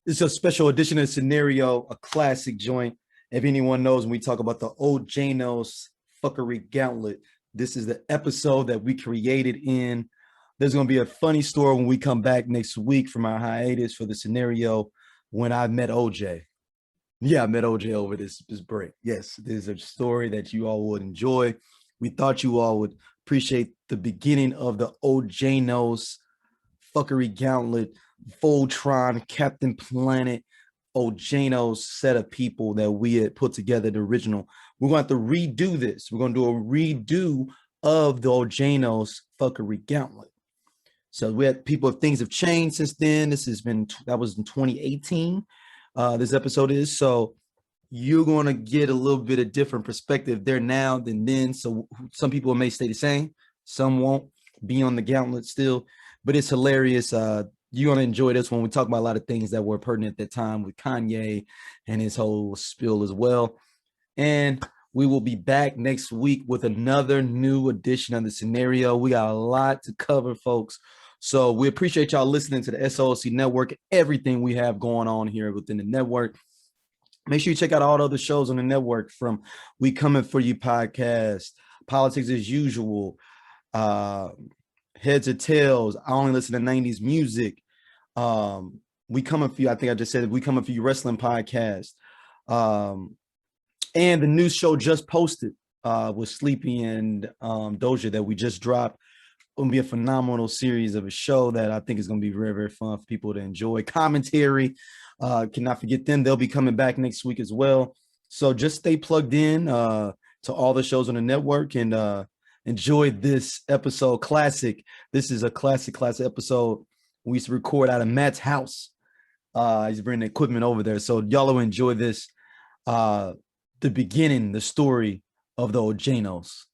It's a special edition of Scenario, a classic joint. If anyone knows, when we talk about the Ojanos fuckery gauntlet, this is the episode that we created in. There's going to be a funny story when we come back next week from our hiatus for the scenario when I met OJ. Yeah, I met OJ over this break. Yes, there's a story that you all would enjoy. We thought you all would appreciate the beginning of the Ojanos fuckery gauntlet, Voltron, Captain Planet, Ojanos set of people that we had put together the original. We're going to have to redo this. We're going to do a redo of the Ojanos fuckery gauntlet. So we had people, things have changed since then. That was in 2018. This episode is. So you're going to get a little bit of different perspective there now than then. So some people may stay the same. Some won't be on the gauntlet still, but it's hilarious. You're going to enjoy this one. We talk about a lot of things that were pertinent at that time with Kanye and his whole spill as well. And we will be back next week with another new edition of the scenario. We got a lot to cover, folks. So we appreciate y'all listening to the SOLC Network, everything we have going on here within the network. Make sure you check out all the other shows on the network, from We Coming For You podcast, Politics as Usual, Heads or Tails, I Only Listen to 90s Music. We Coming For You, I think I just said it, We Coming For You Wrestling podcast. And the new show just posted with Sleepy and Doja that we just dropped. It'll be a phenomenal series of a show that I think is going to be very, very fun for people to enjoy. Commentary, cannot forget them. They'll be coming back next week as well. So just stay plugged in to all the shows on the network and enjoy this episode. Classic. This is a classic episode. We used to record out of Matt's house. He's bringing the equipment over there. So y'all will enjoy this. The beginning, the story of the Ojanos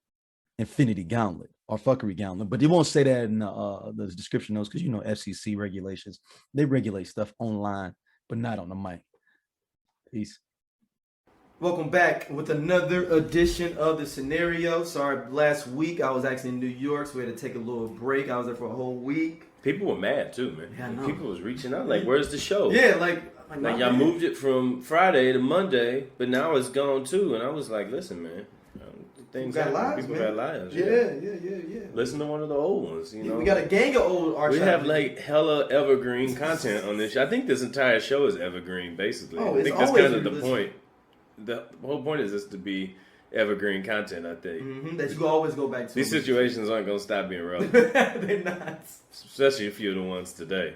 Infinity Gauntlet or fuckery gauntlet. But they won't say that in the description notes because, you know, FCC regulations. They regulate stuff online, but not on the mic. Peace. Welcome back with another edition of the scenario. Sorry, last week I was actually in New York, so we had to take a little break. I was there for a whole week. People were mad too, man. Yeah, I know. People was reaching out like, "Where's the show?" Yeah, like y'all moved it from Friday to Monday, but now it's gone too. And I was like, "Listen, man, things got happen. lives, People man. got lives. Yeah. Listen to one of the old ones. You know, we got a gang of old archives. We have like hella evergreen content on this show. I think this entire show is evergreen, basically. Oh, I think that's kind of the point. The whole point is just to be evergreen content, I think. That you always go back to. These situations aren't going to stop being relevant. They're not. Especially a few of the ones today.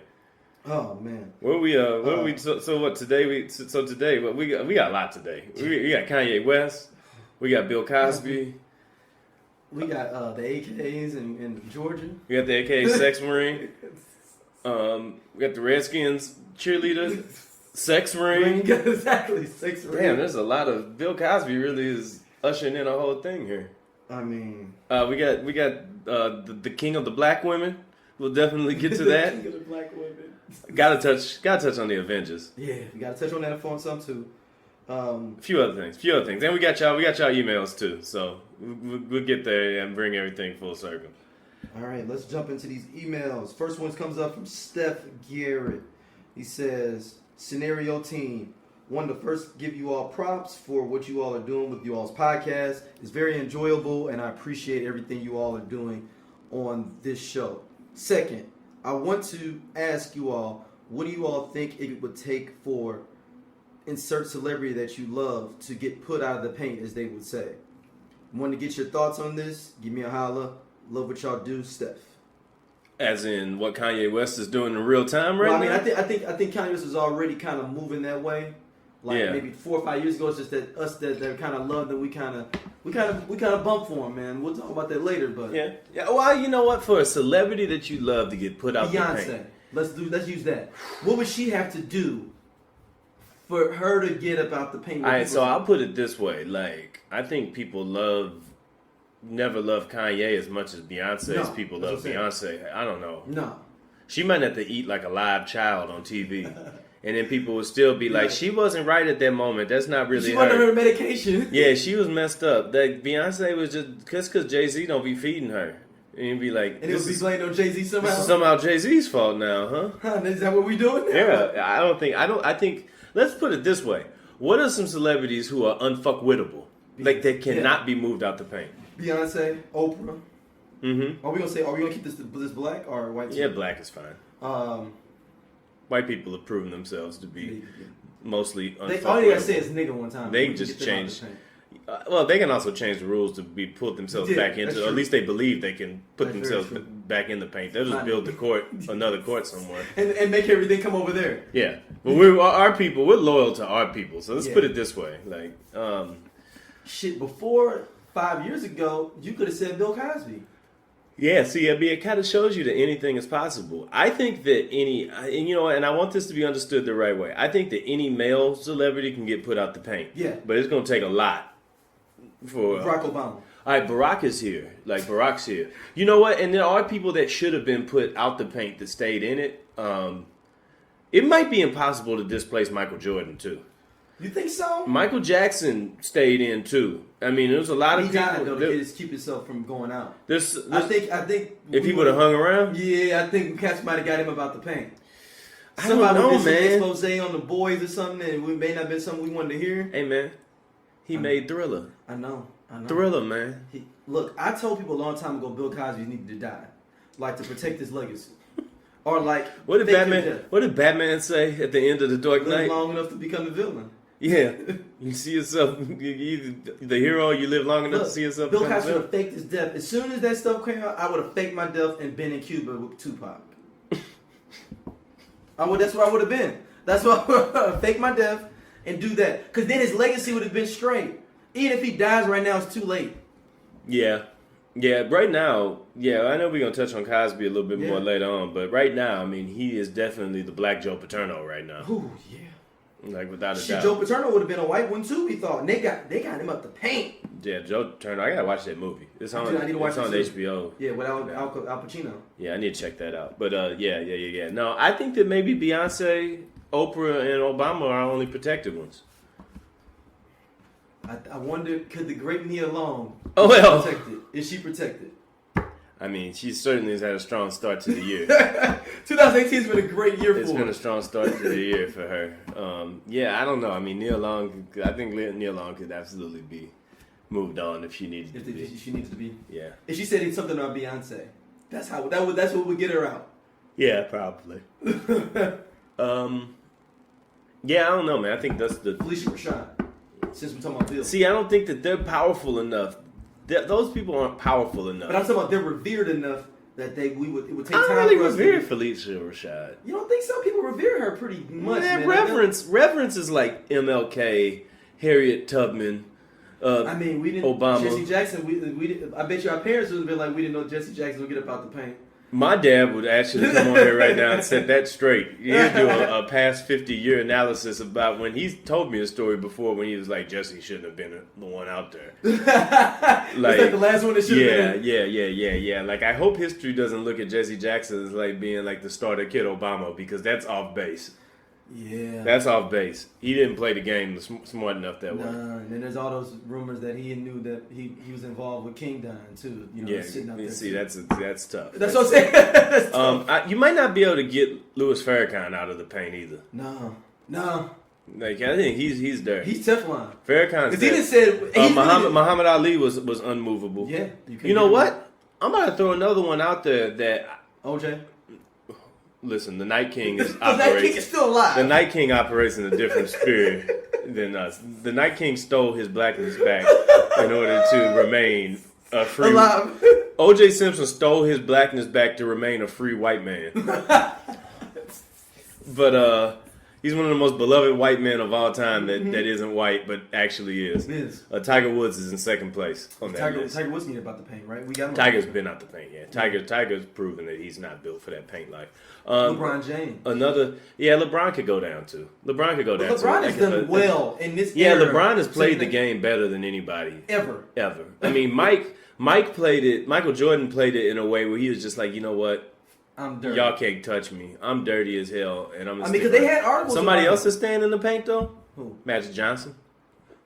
Oh man. So what today we got a lot today. We got Kanye West, we got Bill Cosby. We got the AKs in Georgia. We got the AKA Sex Marine. We got the Redskins cheerleader. Sex ring. Exactly, sex ring. Damn, there's a lot of Bill Cosby really is ushering in a whole thing here. I mean, we got the king of the black women. We'll definitely get to that. King of the black women. Gotta touch on the Avengers. Yeah, we gotta touch on that for some too. A few other things, and we got y'all emails too. So we'll get there and bring everything full circle. All right, let's jump into these emails. First one comes up from Steph Garrett. He says, "Scenario team, wanted to first give you all props for what you all are doing with you all's podcast. It's very enjoyable, and I appreciate everything you all are doing on this show. Second, I want to ask you all, what do you all think it would take for insert celebrity that you love to get put out of the paint, as they would say? Want to get your thoughts on this? Give me a holla. Love what y'all do, Steph." As in what Kanye West is doing in real time right now? I think Kanye West is already kind of moving that way. Like maybe 4 or 5 years ago, it's just that us that kind of loved and we kind of bumped for him, man. We'll talk about that later, but yeah. Well, you know what? For a celebrity that you love to get put out the paint, Beyonce. Let's use that. What would she have to do for her to get up out the paint? All right, so I'll put it this way: like, I think people never loved Kanye as much as Beyonce as people love Beyonce. I don't know. No, she might have to eat like a live child on TV. And then people would still be like, she wasn't right at that moment. That's not really she her. wasn't on her medication. Yeah, she was messed up. That Beyonce was just because Jay-Z don't be feeding her. And you'd be like, and it would be blamed on Jay-Z somehow. This is somehow Jay-Z's fault now, huh? Is that what we doing now? Yeah, I think. Let's put it this way: what are some celebrities who are unfuckwittable, like they cannot be moved out the paint? Beyonce, Oprah. Mm-hmm. Are we gonna keep this black or white? Yeah, black is fine. White people have proven themselves to be mostly unfuckwittable. All you gotta say is nigga one time. They can just change. Well, they can also change the rules to be put themselves back into. Or at least they believe they can put themselves back in the paint. They'll just build another court somewhere, and make everything come over there. Yeah, but we're loyal to our people. So let's put it this way: like, shit. Before 5 years ago, you could have said Bill Cosby. Yeah, see, it kind of shows you that anything is possible. I think that and I want this to be understood the right way. I think that any male celebrity can get put out the paint. Yeah, but it's gonna take a lot. For Barack Obama. All right, Barack is here. Like, Barack's here. You know what? And there are people that should have been put out the paint that stayed in it. It might be impossible to displace Michael Jordan, too. You think so? Michael Jackson stayed in, too. I mean, there's a lot of people. He died, though, to keep himself from going out. I think if he would have hung around? Yeah, I think cats might have got him about the paint. Somebody did some man. expose on the boys or something, and it may not have been something we wanted to hear. Hey, man. He made Thriller. I know. Thriller, man. Look, I told people a long time ago Bill Cosby needed to die, like to protect his legacy, or like what did Batman say at the end of The Dark Knight? Live long enough to become the villain. Yeah, you see yourself you the hero. You live long enough to see yourself. Bill Cosby would have faked his death. As soon as that stuff came out, I would have faked my death and been in Cuba with Tupac. That's where I would have been. That's why I would have faked my death and do that, because then his legacy would have been straight. Even if he dies right now, it's too late. Yeah. Right now, I know we're gonna touch on Cosby a little bit more later on, but right now, I mean, he is definitely the Black Joe Paterno right now. Ooh, yeah. Like, without a doubt. Joe Paterno would have been a white one too. We thought, and they got him up the paint. Yeah, Joe Paterno. I gotta watch that movie. It's on. I need to watch it's on HBO. Yeah, with Al Pacino. Yeah, I need to check that out. But yeah. No, I think that maybe Beyonce, Oprah, and Obama are our only protected ones. I wonder, could the great Nia Long be protected? Is she protected? I mean, she certainly has had a strong start to the year. 2018 has been a great year for her. It's been a strong start to the year for her. I don't know. I mean, I think Nia Long could absolutely be moved on if she needed to be. She needs to be. Yeah. If she said something about Beyonce, that's what would get her out. Yeah, probably. I don't know, man. I think that's the Felicia Rashad. Since we're talking about Bill. See, I don't think that they're powerful enough. Those people aren't powerful enough. But I'm talking about they're revered enough that it would take time. I don't really for us revere Felicia Rashad. You don't think some people revere her pretty much? Man, reverence is like MLK, Harriet Tubman. I mean, we didn't. Obama. Jesse Jackson. We didn't, I bet you our parents would have been like, we didn't know Jesse Jackson would get up out the paint. My dad would actually come on here right now and set that straight. He'd do a past 50-year analysis about when he's told me a story before when he was like, Jesse shouldn't have been the one out there. Like the last one that should have been. Yeah. Like, I hope history doesn't look at Jesse Jackson as like being like the starter kid Obama, because that's off base. Yeah. That's off base. He didn't play the game smart enough that way. And then there's all those rumors that he knew that he was involved with King Don too. You know, sitting out there. See, that's tough. That's what I'm saying. You might not be able to get Louis Farrakhan out of the paint either. No. Like, I think he's dirty. He's Teflon. Farrakhan's dirty. Because he done said Muhammad Ali was unmovable. Yeah. You know what? I'm about to throw another one out there that OJ. Listen, the Night King is the Night King is still alive. The Night King operates in a different spirit than us. The Night King stole his blackness back in order to remain a free. Alive. Oj Simpson stole his blackness back to remain a free white man. But he's one of the most beloved white men of all time that isn't white but actually is. Tiger Woods is in second place on that list. Tiger Woods needed about the paint, right? We got him. Tiger's been out the paint, yeah. Tiger's proven that he's not built for that paint life. LeBron James. LeBron could go down too. LeBron has done well in this era. Yeah, LeBron has played the game better than anybody. Ever. I mean, Michael Jordan played it in a way where he was just like, you know what? I'm dirty. Y'all can't touch me. I'm dirty as hell, and I'm. Because they had articles. Somebody else is staying in the paint though. Who? Magic Johnson.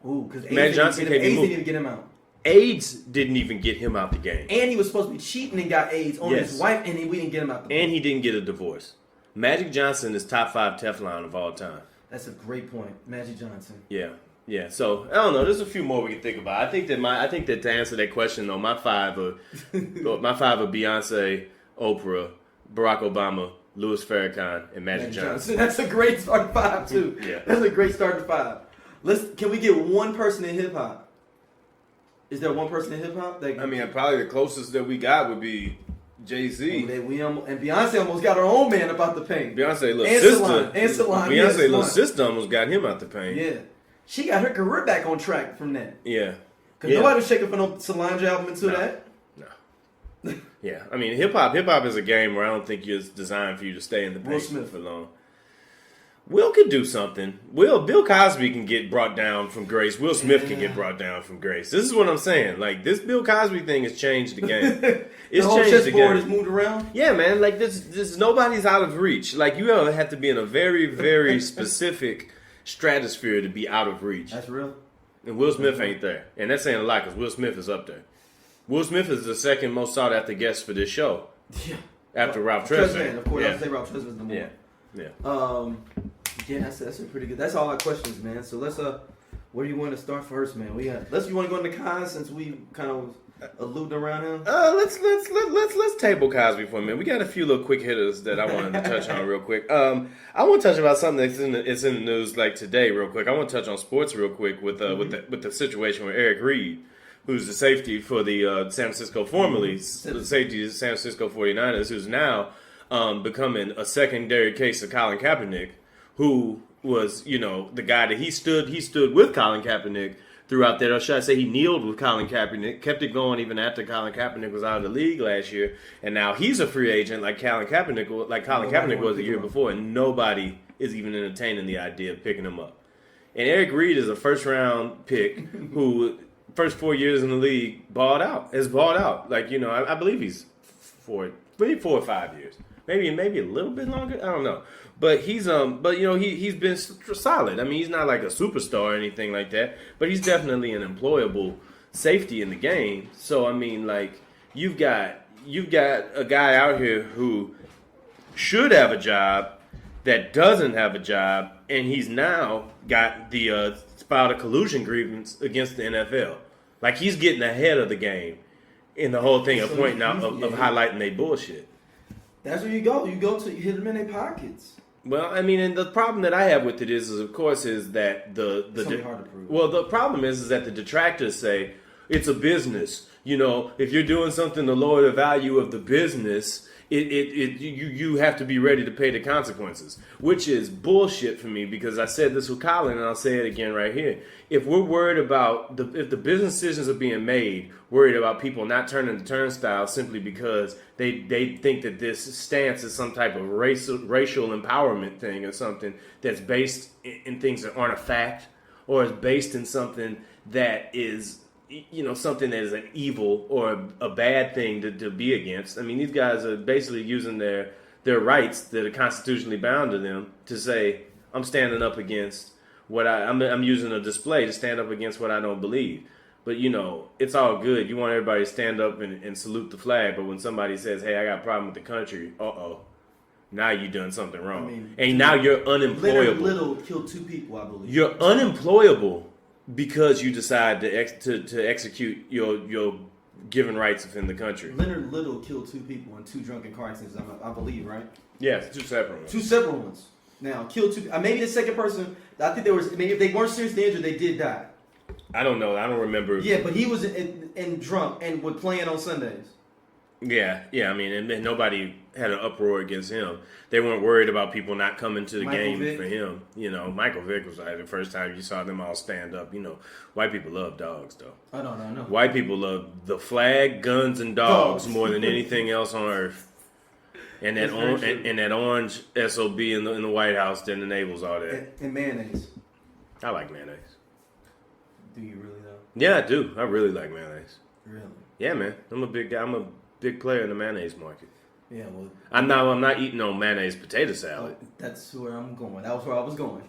Ooh, because Magic Johnson can't be moved. Need to get him out. AIDS didn't even get him out the game. And he was supposed to be cheating and got AIDS on his wife, and we didn't get him out the game. And he didn't get a divorce. Magic Johnson is top 5 Teflon of all time. That's a great point. Magic Johnson. Yeah. Yeah, so I don't know. There's a few more we can think about. I think that to answer that question though, my five are Beyonce, Oprah, Barack Obama, Louis Farrakhan, and Magic Johnson. That's a great starting 5 too. Yeah, that's a great starting 5. Can we get one person in hip hop? Is there one person in hip hop that? I mean, probably the closest that we got would be Jay-Z. And Beyonce almost got her own man about the paint. Beyonce little sister. Beyonce little Salon. sister almost got him out the paint. Yeah. She got her career back on track from that. Yeah. Because nobody was shaking for no Solange album until that. No. Yeah. I mean, hip hop is a game where I don't think it's designed for you to stay in the paint for long. Will could do something. Bill Cosby can get brought down from grace. Will Smith can get brought down from grace. This is what I'm saying. Like, this Bill Cosby thing has changed the game. It's the whole changed the game. Has moved around. Yeah, man. Like, this nobody's out of reach. Like, you have to be in a very, very specific stratosphere to be out of reach. That's real. And Will Smith ain't there. And that's saying a lot because Will Smith is up there. Will Smith is the second most sought after guest for this show. Yeah. After Ralph Tresvant. Of course, yeah. I'd say Ralph Tresvant's the more. Yeah. Yeah, that's a pretty good. That's all our questions, man. So let's where do you want to start first, man? You want to go into Cos since we kind of alluding around him? Let's table Cosby for a minute. We got a few little quick hitters that I wanted to touch on real quick. I want to touch about something that's in the news like today, real quick. I want to touch on sports real quick with the situation with Eric Reed, who's the safety for the San Francisco, formerly the safety of the San Francisco 49ers, who's now becoming a secondary case of Colin Kaepernick, who was, the guy that he stood with Colin Kaepernick throughout that. Or should I say he kneeled with Colin Kaepernick, kept it going even after Colin Kaepernick was out of the league last year. And now he's a free agent like Colin Kaepernick was the year before, and nobody is even entertaining the idea of picking him up. And Eric Reed is a first-round pick who, first 4 years in the league, has balled out. Like, I believe he's maybe 4 or 5 years. Maybe a little bit longer. I don't know. But he's he's been solid. I mean, he's not like a superstar or anything like that, but he's definitely an employable safety in the game. So I mean, like, you've got a guy out here who should have a job that doesn't have a job, and he's now got the filed a collusion grievance against the NFL. Like, he's getting ahead of the game in the whole thing of pointing out of highlighting their bullshit. That's where you go. You hit them in their pockets. Well, I mean, and the problem that I have with it is of course, that it's hard to prove. Well, the problem is that the detractors say it's a business. If you're doing something to lower the value of the business, you have to be ready to pay the consequences, which is bullshit for me, because I said this with Colin and I'll say it again right here. If we're worried about if the business decisions are being made, worried about people not turning the turnstile simply because they think that this stance is some type of racial empowerment thing or something that's based in things that aren't a fact, or is based in something that is something that is an evil or a bad thing to be against. I mean, these guys are basically using their rights that are constitutionally bound to them to say, I'm standing up against I'm using a display to stand up against what I don't believe. But, it's all good. You want everybody to stand up and salute the flag. But when somebody says, hey, I got a problem with the country, now you done something wrong. I mean, and now you're unemployable. Little killed 2 people, I believe. You're unemployable because you decide to execute your given rights within the country. Leonard Little killed 2 people in 2 drunken car accidents, I believe, right? Yes, 2 separate ones. 2 separate ones. Now, killed 2. Maybe the second person, I think maybe if they weren't seriously injured, they did die. I don't know. I don't remember. Yeah, but he was in drunk and was playing on Sundays. Yeah. I mean, and nobody had an uproar against him. They weren't worried about people not coming to the game for him. Michael Vick was like the first time you saw them all stand up. White people love dogs, though. I know. White people love the flag, guns, and dogs more than anything else on earth. And that orange SOB in the White House that enables all that. And mayonnaise. I like mayonnaise. Do you really though? Yeah, I do. I really like mayonnaise. Really? Yeah, man. I'm a big guy. I'm a big player in the mayonnaise market. Yeah, well, I'm not eating no mayonnaise potato salad. that's where I'm going. That was where I was going.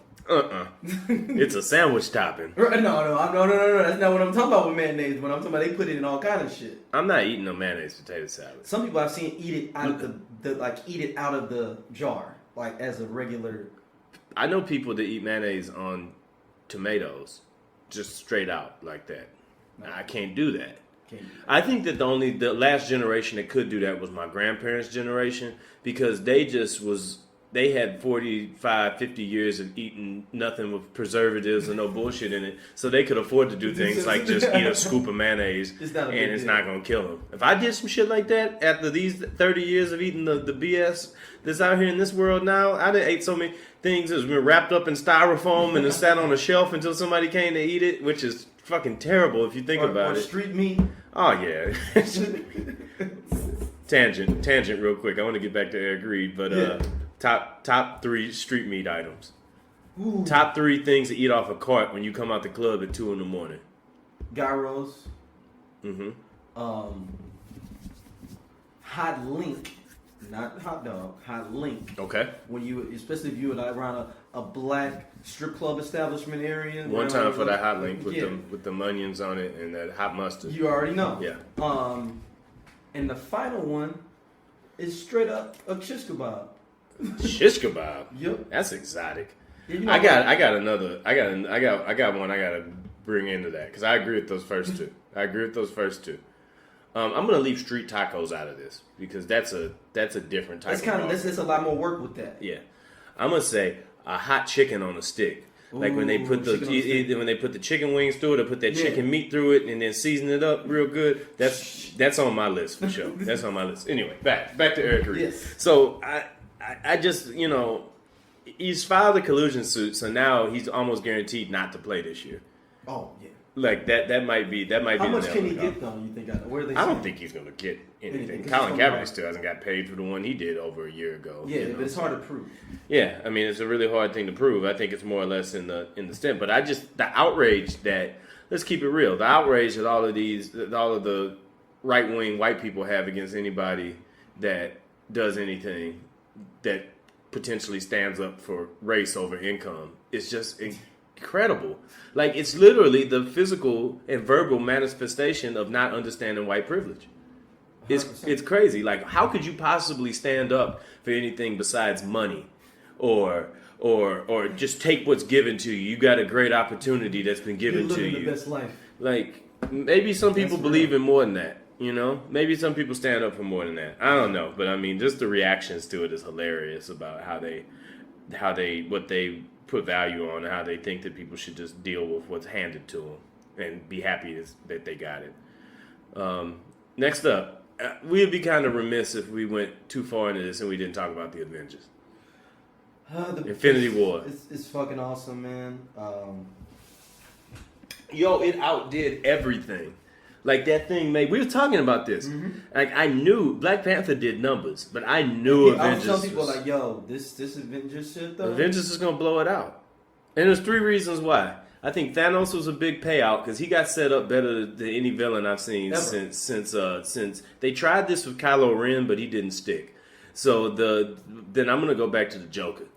It's a sandwich topping. No. That's not what I'm talking about with mayonnaise. When I'm talking about, they put it in all kind of shit. I'm not eating no mayonnaise potato salad. Some people I've seen eat it out of eat it out of the jar, like as a regular. I know people that eat mayonnaise on tomatoes, just straight out like that. No. I can't do that. I think that the last generation that could do that was my grandparents' generation, because they had 45, 50 years of eating nothing with preservatives and no bullshit in it, so they could afford to do things like just eat a scoop of mayonnaise it's not going to kill them. If I did some shit like that after these 30 years of eating the BS that's out here in this world now, I done ate so many things that's been wrapped up in styrofoam and it sat on a shelf until somebody came to eat it, which is fucking terrible if you think about it. Street meat. Oh yeah. Tangent real quick. I want to get back to Eric Reed, but top 3 street meat items. Ooh. Top 3 things to eat off a cart when you come out the club at 2 a.m. Gyros. Mm-hmm. Hot link. Not hot dog, hot link. Okay. Especially if you were like around a black strip club establishment area. One time for that hot link with the onions on it and that hot mustard. You already know. Yeah. And the final one is straight up a shish kebab. Shish kebab. Yep. That's exotic. Yeah, you know I got one I gotta bring into that because I agree with those first two. I'm gonna leave street tacos out of this because that's a different type. There's a lot more work with that. Yeah, I'm gonna say a hot chicken on a stick. Like when they put the chicken wings through it, or put that chicken meat through it, and then season it up real good. That's on my list for sure. That's on my list. Anyway, back to Eric Reed. Yes. So I just he's filed a collusion suit, so now he's almost guaranteed not to play this year. Oh yeah. Like that might be. How much can he get though? You think? Where are they? I don't think he's gonna get anything. Colin Kaepernick still hasn't got paid for the one he did over a year ago. Yeah, but it's hard to prove. Yeah, I mean it's a really hard thing to prove. I think it's more or less in the stem. But the outrage that, let's keep it real, the outrage that all of the right wing white people have against anybody that does anything that potentially stands up for race over income is just incredible. Like, it's literally the physical and verbal manifestation of not understanding white privilege. It's crazy. Like, how could you possibly stand up for anything besides money or just take what's given to you? You got a great opportunity that's been given to you. You're living the best life. Like, maybe some people believe in more than that. Maybe some people stand up for more than that. I don't know, but I mean, just the reactions to it is hilarious about what they put value on and how they think that people should just deal with what's handed to them and be happy that they got it. Next up, we'd be kind of remiss if we went too far into this and we didn't talk about the Avengers. Infinity War. It's fucking awesome, man. Yo, it outdid everything. Like, that thing we were talking about this. Mm-hmm. Like, I knew Black Panther did numbers, but I knew Avengers. I was telling people, like, yo, this Avengers shit, though. Avengers is going to blow it out. And there's 3 reasons why. I think Thanos was a big payout because he got set up better than any villain I've seen since they tried this with Kylo Ren, but he didn't stick. So then I'm going to go back to the Joker.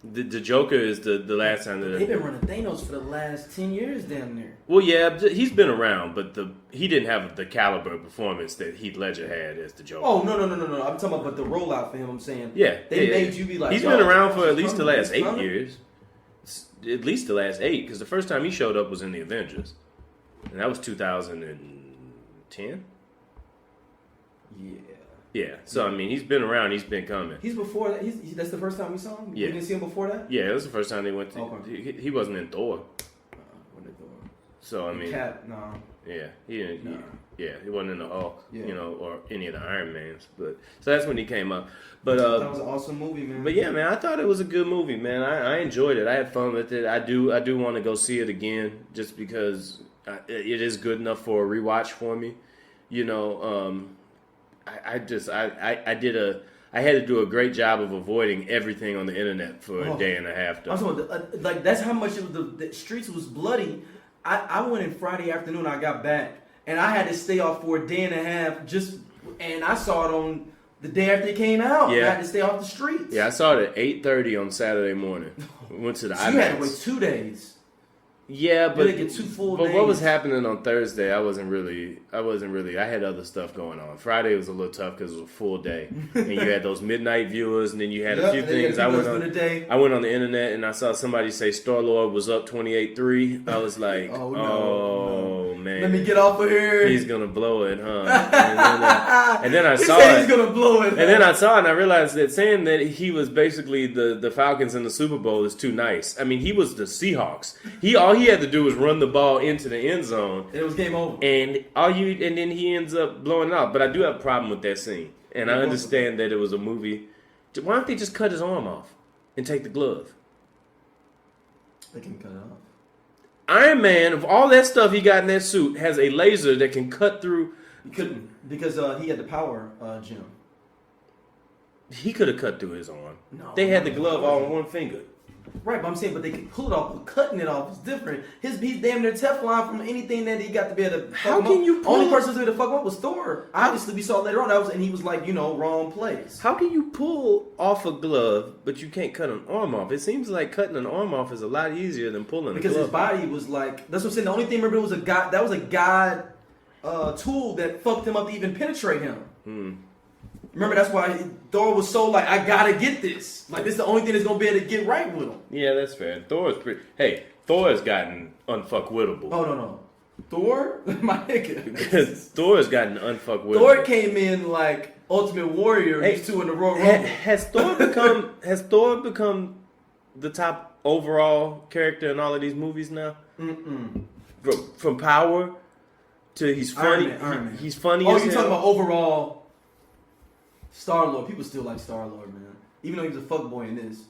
The Joker is the last time that they've been running Thanos for the last 10 years down there. Well, yeah, he's been around, but he didn't have the caliber of performance that Heath Ledger had as the Joker. Oh no! I'm talking about the rollout for him. I'm saying, they made you be like, he's been around for at least the last 8 years. At least the last 8, because the first time he showed up was in the Avengers, and that was 2010. Yeah, so I mean, he's been around. He's been coming. He's before that. That's the first time we saw him. Yeah. We didn't see him before that. Yeah, that was the first time they went to. Okay. He wasn't in Thor. What did Thor? So I mean, no. Yeah, he didn't. No. He wasn't in the Hulk, yeah. Or any of the Iron Mans. But so that's when he came up. But that was an awesome movie, man. But yeah, man, I thought it was a good movie, man. I enjoyed it. I had fun with it. I do want to go see it again, just because it is good enough for a rewatch for me. I had to do a great job of avoiding everything on the internet for a day and a half. Like, that's how much the streets was bloody. I went in Friday afternoon. I got back, and I had to stay off for a day and a half. And I saw it on The day after it came out. Yeah. I had to stay off the streets. Yeah, I saw it at 8:30 on Saturday morning. Went to the So you had to wait 2 days. Yeah, but get 2 full but days. what was happening on Thursday? I wasn't really. I had other stuff going on. Friday was a little tough because it was a full day, and you had those midnight viewers, and then you had a few things. I went on the internet and I saw somebody say Star-Lord was up 28-3. I was like, oh man, let me get off of here. He's gonna blow it, huh? And then I saw it. He's gonna blow it. And then I saw it and I realized that saying that he was basically the Falcons in the Super Bowl is too nice. I mean, he was the Seahawks. All he had to do was run the ball into the end zone. And it was game over. And then he ends up blowing it out. But I do have a problem with that scene. And I understand that it was a movie. Why don't they just cut his arm off and take the glove? They can cut it off. Iron Man, of all that stuff he got in that suit, has a laser that can cut through. He couldn't because he had the power gem. He could have cut through his arm. No, they had the glove all on one finger. Right, but I'm saying, but they could pull it off. But cutting it off is different. He's damn near Teflon from anything that he got to be able to. How can you? Only person to be able to fuck him up was Thor. Obviously, we saw later on and he was like, wrong place. How can you pull off a glove, but you can't cut an arm off? It seems like cutting an arm off is a lot easier than pulling. Because his body was like. That's what I'm saying. The only thing remember was a god. That was a god tool that fucked him up to even penetrate him. Remember, that's why Thor was so like, I gotta get this. Like, this is the only thing that's gonna be able to get right with him. Yeah, that's fair. Thor has gotten unfuckwittable. Oh, no. Thor? My nigga. Thor has gotten unfuckwittable. Thor came in like Ultimate Warrior, these two in the Royal Rumble. Has Thor become the top overall character in all of these movies now? From power to he's funny. Iron Man. He's funny. Oh, you talking about overall Star-Lord? People still like Star-Lord, man. Even though he's a fuckboy in this,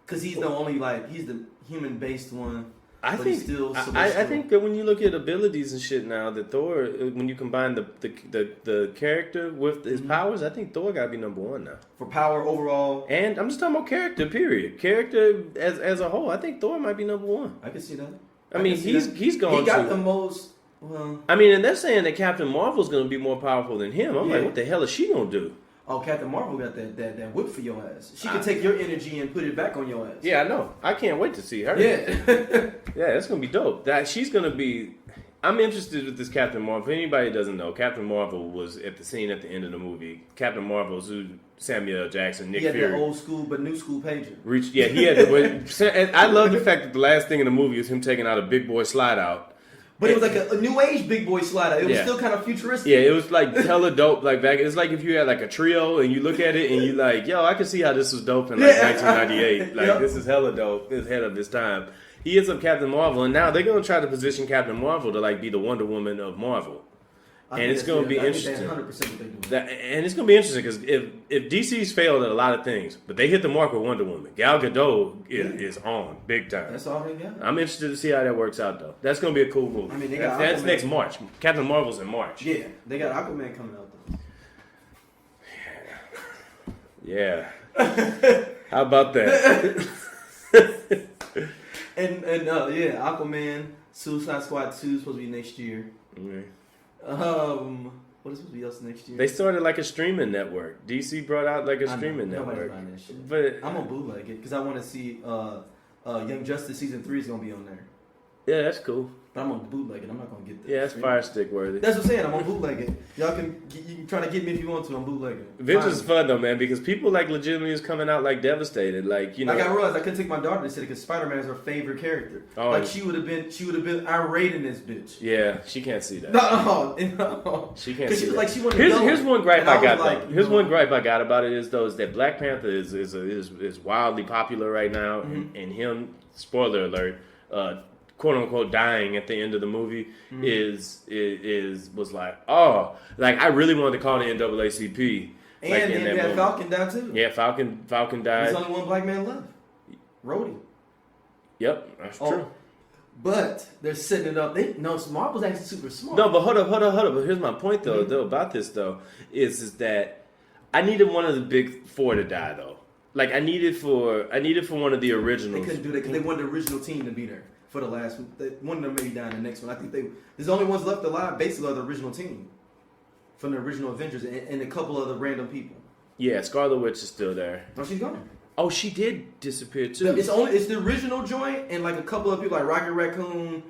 because he's he's the human-based one. I think that when you look at abilities and shit now, that Thor, when you combine the character with his powers, I think Thor gotta be number one now for power overall. And I'm just talking about character. Period. Character as a whole, I think Thor might be number one. I can see that. I mean, he's going. He got the most. Well, I mean, and they're saying that Captain Marvel's going to be more powerful than him. I'm like, what the hell is she going to do? Oh, Captain Marvel got that whip for your ass. She can take your energy and put it back on your ass. Yeah, I know. I can't wait to see her. Yeah. Yeah, it's going to be dope. She's going to be... I'm interested with this Captain Marvel. If anybody doesn't know, Captain Marvel was at the scene at the end of the movie. Captain Marvel's who Samuel L. Jackson, Nick Fury. He had the old school but new school pager. He had I love the fact that the last thing in the movie is him taking out a big boy slide out. But it was like a new age big boy slider. It was still kind of futuristic. Yeah, it was like hella dope. Like back, it's like if you had like a trio and you look at it and you like, yo, I can see how this was dope in like 1998. Like this is hella dope. It's ahead of this time. He hits up Captain Marvel, and now they're gonna try to position Captain Marvel to like be the Wonder Woman of Marvel. And it's going to be interesting. And it's going to be interesting because if DC's failed at a lot of things, but they hit the mark with Wonder Woman, Gal Gadot is on big time. That's all they got. I'm interested to see how that works out, though. That's going to be a cool movie. I mean, that's next March. Captain Marvel's in March. Yeah, they got Aquaman coming out though. Yeah. How about that? and Aquaman, Suicide Squad 2 is supposed to be next year. Mm-hmm. What is supposed to be else next year? They started like a streaming network. DC brought out like a streaming network. That shit. But I'm gonna bootleg it because I want to see Young Justice season 3 is gonna be on there. Yeah, that's cool. But I'm gonna bootleg it. I'm not gonna get that. Yeah, it's Fire Stick worthy. That's what I'm saying. I'm gonna bootleg it. You can try to get me if you want to. I'm bootlegging it. Avengers is fun though, man, because people like legitimately is coming out like devastated. Like, you know, like I realized I couldn't take my daughter to see it because Spider-Man is her favorite character. Oh, like she would have been irate in this bitch. Yeah, she can't see that. No. She can't see that. Like she here's one gripe I got though. Here's one gripe I got about it is that Black Panther is wildly popular right now, and him, spoiler alert, quote unquote dying at the end of the movie was like, oh, like I really wanted to call the NAACP. And then you had Falcon died too. Yeah, Falcon died. There's only one black man left. Rhodey. Yep, that's true. But they're setting it up. Marvel's actually super smart. No, but hold up. But here's my point though about this though is that I needed one of the big four to die though. Like I needed for one of the originals. They couldn't do that because they wanted the original team to be there for the last one. One of them maybe die in the next one. I think there's only ones left alive basically are the original team from the original Avengers and a couple of the random people. Yeah, Scarlet Witch is still there. No, she's gone. Oh, she did disappear too. It's the original joint and like a couple of people like Rocket Raccoon,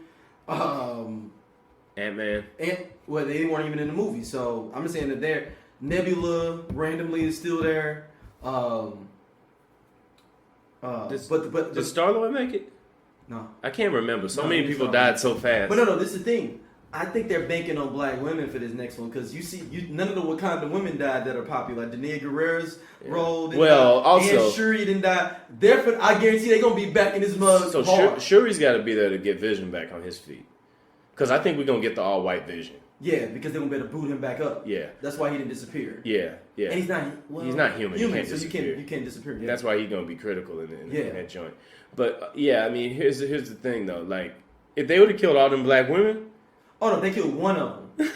Ant-Man. and well, they weren't even in the movie. So I'm just saying that there. Nebula randomly is still there. Did Star-Lord make it? No, I can't remember. So No, many it's people not. died so fast. But no, this is the thing. I think they're banking on black women for this next one because none of the Wakanda women died that are popular. Like Danae Guerrero's role. Well, died. also and Shuri didn't die. Therefore, I guarantee they're gonna be back in this mug. So Shuri's got to be there to get Vision back on his feet. Because I think we're gonna get the all-white Vision. Yeah, because they're gonna be able to boot him back up. Yeah, that's why he didn't disappear. Yeah. And he's not. Well, he's not human. He can't so disappear. you can't disappear. Yeah. That's why he's gonna be critical in that joint. But yeah, I mean, here's the thing though. Like, if they would have killed all them black women. Oh no, they killed one of them.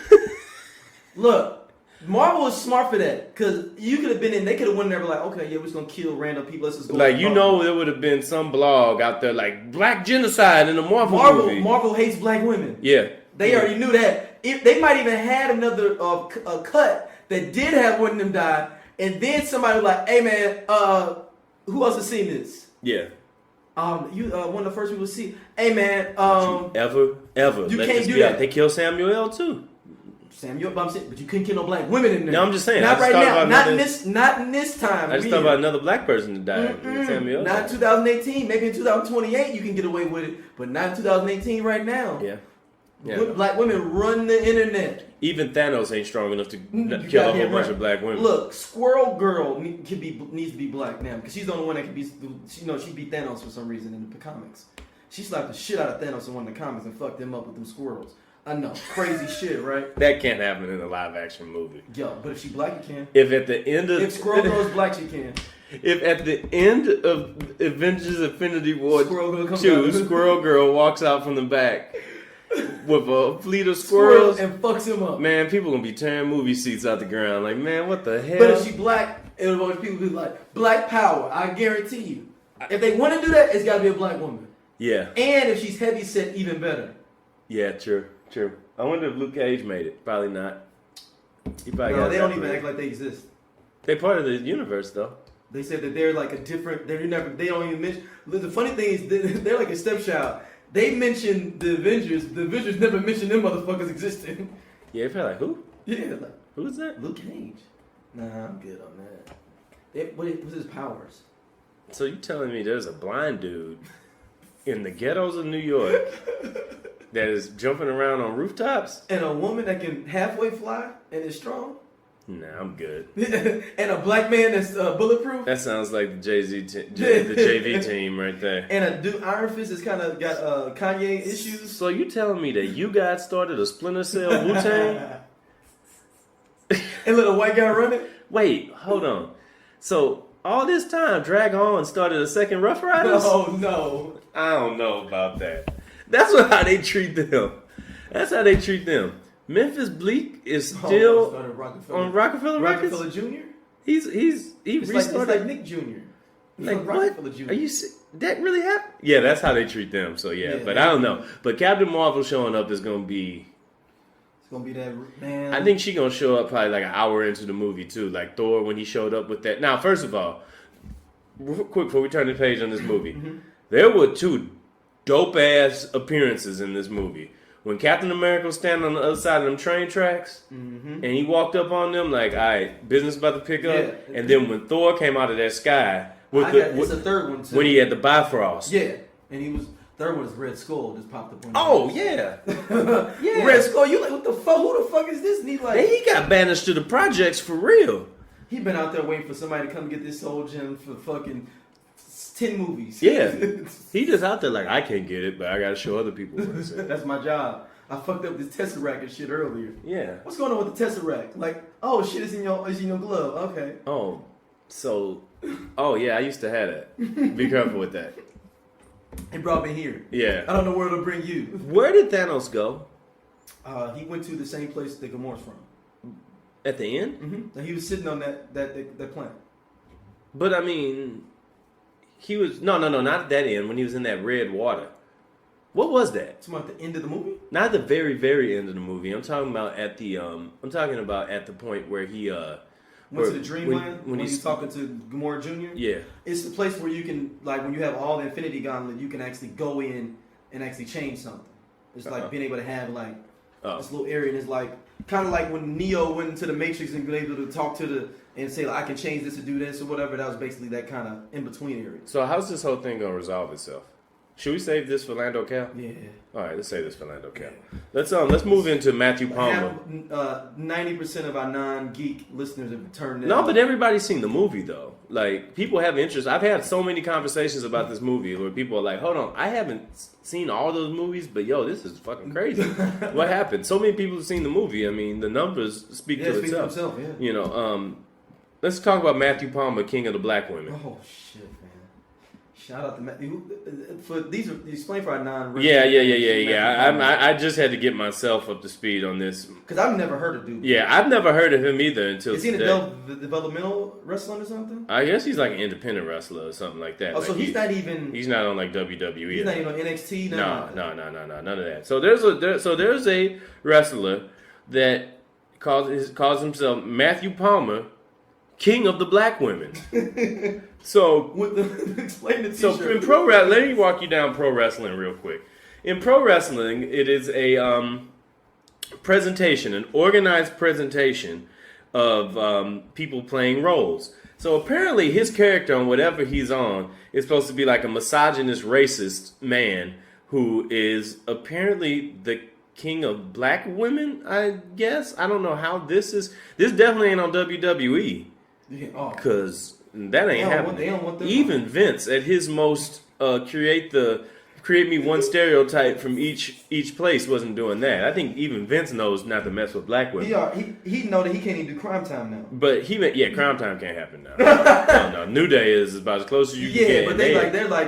Look, Marvel is smart for that because you could have been in. They could have went there and be like, okay, yeah, we're just gonna kill random people. Let's just go. Like there would have been some blog out there like black genocide in the Marvel movie. Marvel hates black women. Yeah, they already knew that. They might even had another a cut that did have one of them die, and then somebody was like, hey man, who else has seen this? Yeah. You one of the first people to see. Hey man, ever. You can't do that. They killed Samuel L. too. Samuel, but you couldn't kill no black women in there. No, I'm just saying. Not right now. Not in this time. I just thought about another black person that died. Samuel. Not in 2018. Maybe in 2028 you can get away with it, but not in 2018 right now. Yeah. Black women run the internet. Even Thanos ain't strong enough to kill a whole bunch of black women. Look, Squirrel Girl needs to be black now because she's the only one that can be. She beat Thanos for some reason in the comics. She slapped the shit out of Thanos in one of the comics and fucked him up with them squirrels. I know, crazy shit, right? That can't happen in a live action movie. Yo, but if she black, you can. If at the end of if Squirrel Girl's black, she can. If at the end of Avengers Infinity War Squirrel Girl walks out from the back with a fleet of squirrels and fucks him up. Man, people gonna be tearing movie seats out the ground. Like, man, what the hell? But if she black, it'll bunch of people be like, black power. I guarantee you. If they want to do that, it's got to be a black woman. Yeah. And if she's heavy set, even better. Yeah, true. I wonder if Luke Cage made it. Probably not. He probably no, they don't even act like they exist. They're part of the universe, though. They said that they're like a different. They don't even mention. The funny thing is, they're like a stepchild. They mentioned the Avengers. The Avengers never mentioned them motherfuckers existing. Yeah, they're like, who? Yeah, like who's that? Luke Cage. Nah, I'm good on that. What's his powers? So you telling me there's a blind dude in the ghettos of New York that is jumping around on rooftops? And a woman that can halfway fly and is strong? Nah, I'm good. And a black man that's bulletproof? That sounds like the the JV team right there. And a dude, Iron Fist has kind of got Kanye issues? So you telling me that you guys started a Splinter Cell Wu-Tang? And let a white guy run it? Wait, hold on. So all this time, Dragon started a second Rough Riders? Oh, no. I don't know about that. That's how they treat them. That's how they treat them. Memphis Bleak is still on Rockefeller Records. Rockefeller Jr.? He it's restarted. like Nick Jr. Like Rockefeller what? Jr. Are you? That really happened? Yeah, that's how they treat them. So yeah, but I don't know. But Captain Marvel showing up is gonna be. It's gonna be that man. I think she's gonna show up probably like an hour into the movie too, like Thor when he showed up with that. Now, first of all, real quick before we turn the page on this movie, there were two dope ass appearances in this movie. When Captain America was standing on the other side of them train tracks, and he walked up on them like, all right, business about to pick up. Yeah. And then when Thor came out of that sky, it's a third one too. When he had the Bifrost. Yeah, and he was, third one is Red Skull, just popped up on yeah. Yeah. Red Skull, you like, what the fuck, who the fuck is this? And he like, he got banished to the projects for real. He been out there waiting for somebody to come get this soul gem for fucking 10 movies. Yeah. He just out there like, I can't get it, but I gotta show other people what it's at. That's my job. I fucked up this Tesseract and shit earlier. Yeah. What's going on with the Tesseract? Like, oh shit, it's in your glove. Okay. Oh yeah, I used to have that. Be careful with that. It brought me here. Yeah. I don't know where it'll bring you. Where did Thanos go? He went to the same place that Gamora's from. At the end? Mm-hmm. He was sitting on that planet. But I mean, he was no, not at that end. When he was in that red water. What was that? It's about the end of the movie? Not the very, very end of the movie. I'm talking about at the point where he Went to the Dreamland when he's talking to Gamora Jr. Yeah. It's the place where you can, like, when you have all the Infinity Gauntlet, you can actually go in and actually change something. It's like being able to have, like, this little area, and it's like, kind of like when Neo went into the Matrix and was able to talk to and say, like, I can change this to do this or whatever. That was basically that kind of in-between area. So how's this whole thing going to resolve itself? Should we save this for Lando Cal? Yeah. All right, let's save this for Lando Cal. Let's move into Matthew Palmer. 90% of our non-geek listeners have turned in. No, but everybody's seen the movie though. Like, people have interest. I've had so many conversations about this movie where people are like, "Hold on, I haven't seen all those movies, but yo, this is fucking crazy. What happened?" So many people have seen the movie. I mean, the numbers speak to itself. Yeah. You know, let's talk about Matthew Palmer, King of the Black Women. Oh shit, man! Shout out to Matthew. For these, explain for our non. Yeah. I just had to get myself up to speed on this because I've never heard of dude. Yeah, I've never heard of him either until Is he today. in a developmental wrestling or something? I guess he's like an independent wrestler or something like that. Oh, like so he's not even. He's not on like WWE. He's not even on NXT. No, none of that. So there's a wrestler that calls himself Matthew Palmer, King of the Black Women. So explain the t-shirt. So in pro wrestling, let me walk you down pro wrestling real quick. In pro wrestling, it is a presentation, an organized presentation of people playing roles. So apparently his character on whatever he's on is supposed to be like a misogynist, racist man who is apparently the king of black women, I guess. I don't know how this is. This definitely ain't on WWE. Because that ain't happening. Even Vince, at his most create me one stereotype from each place, wasn't doing that. I think even Vince knows not to mess with black women. He know that he can't even do Crime Time now. But Crime Time can't happen now. no, New Day is about as close as you can get. Yeah, but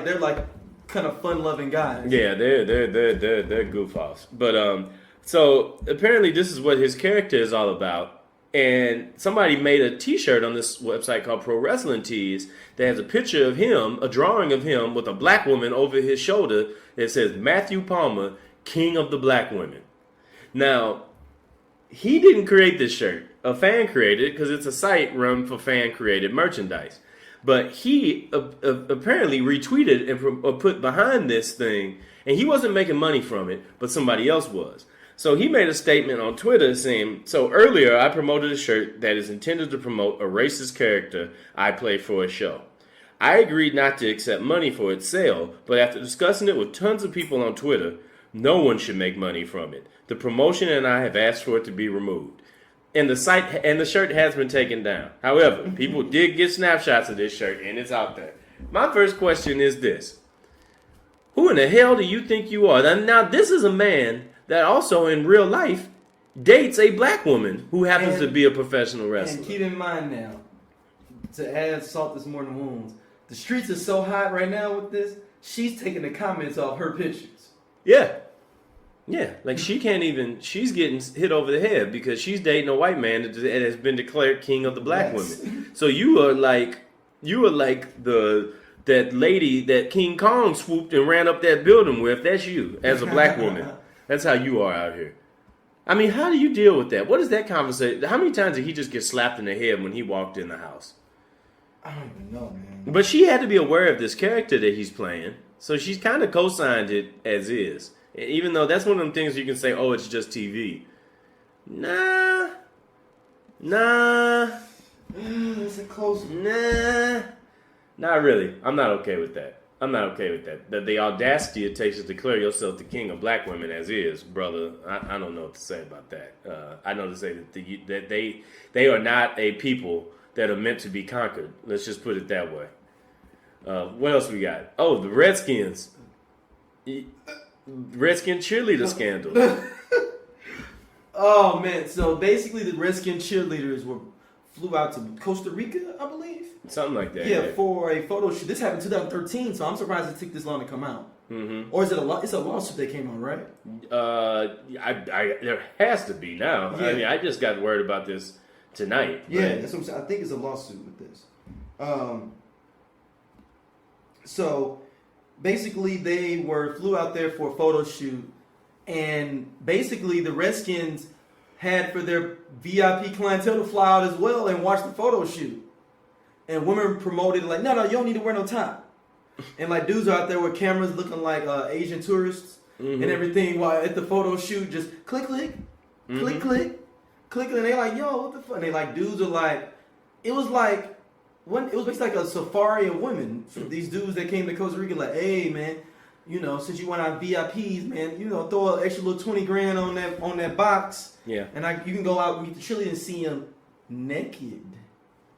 they're like kind of fun loving guys. Yeah, they're goof offs. But so apparently this is what his character is all about. And somebody made a t-shirt on this website called Pro Wrestling Tees that has a picture of him, a drawing of him with a black woman over his shoulder that says Matthew Palmer, King of the Black Women. Now, he didn't create this shirt. A fan created it because it's a site run for fan-created merchandise. But he apparently retweeted and put behind this thing, and he wasn't making money from it, but somebody else was. So he made a statement on Twitter saying, so earlier I promoted a shirt that is intended to promote a racist character I play for a show. I agreed not to accept money for its sale, but after discussing it with tons of people on Twitter, no one should make money from it. The promotion and I have asked for it to be removed. And the shirt has been taken down. However, people did get snapshots of this shirt and it's out there. My first question is this. Who in the hell do you think you are? Now this is a man that also in real life dates a black woman who happens to be a professional wrestler. And keep in mind now, to add salt to more than wounds, the streets are so hot right now with this, she's taking the comments off her pictures. Yeah. Yeah, like she's getting hit over the head because she's dating a white man that has been declared king of the black women. So you are like that lady that King Kong swooped and ran up that building with. That's you as a black woman. That's how you are out here. I mean, how do you deal with that? What is that conversation? How many times did he just get slapped in the head when he walked in the house? I don't even know, man. But she had to be aware of this character that he's playing. So she's kind of co-signed it as is. Even though that's one of them things you can say, oh, it's just TV. Nah. It's a close. Nah. Not really. I'm not okay with that. The audacity it takes to declare yourself the king of black women as is, brother. I don't know what to say about that. I know to say that they are not a people that are meant to be conquered. Let's just put it that way. What else we got? Oh, the Redskins. Redskin cheerleader scandal. Oh man! So basically, the Redskin cheerleaders flew out to Costa Rica, I believe. Something like that. Yeah, for a photo shoot. This happened in 2013, so I'm surprised it took this long to come out. Mm-hmm. Or is it it's a lawsuit that came out, right? There has to be now. Yeah. I mean, I just got word about this tonight. Yeah, that's what I'm saying. I think it's a lawsuit with this. So basically, they flew out there for a photo shoot, and basically the Redskins had for their VIP clientele to fly out as well and watch the photo shoot. And women promoted like, no, you don't need to wear no tie. And like dudes are out there with cameras looking like Asian tourists and everything while at the photo shoot, just click, click, click, click, click, and they like, yo, what the fuck? And they like, dudes are like, it was basically like a safari of women. These dudes that came to Costa Rica like, hey man, since you went on VIPs, man, throw an extra little 20 grand on that box. Yeah. And you can go out and meet the cheerleader and see them naked.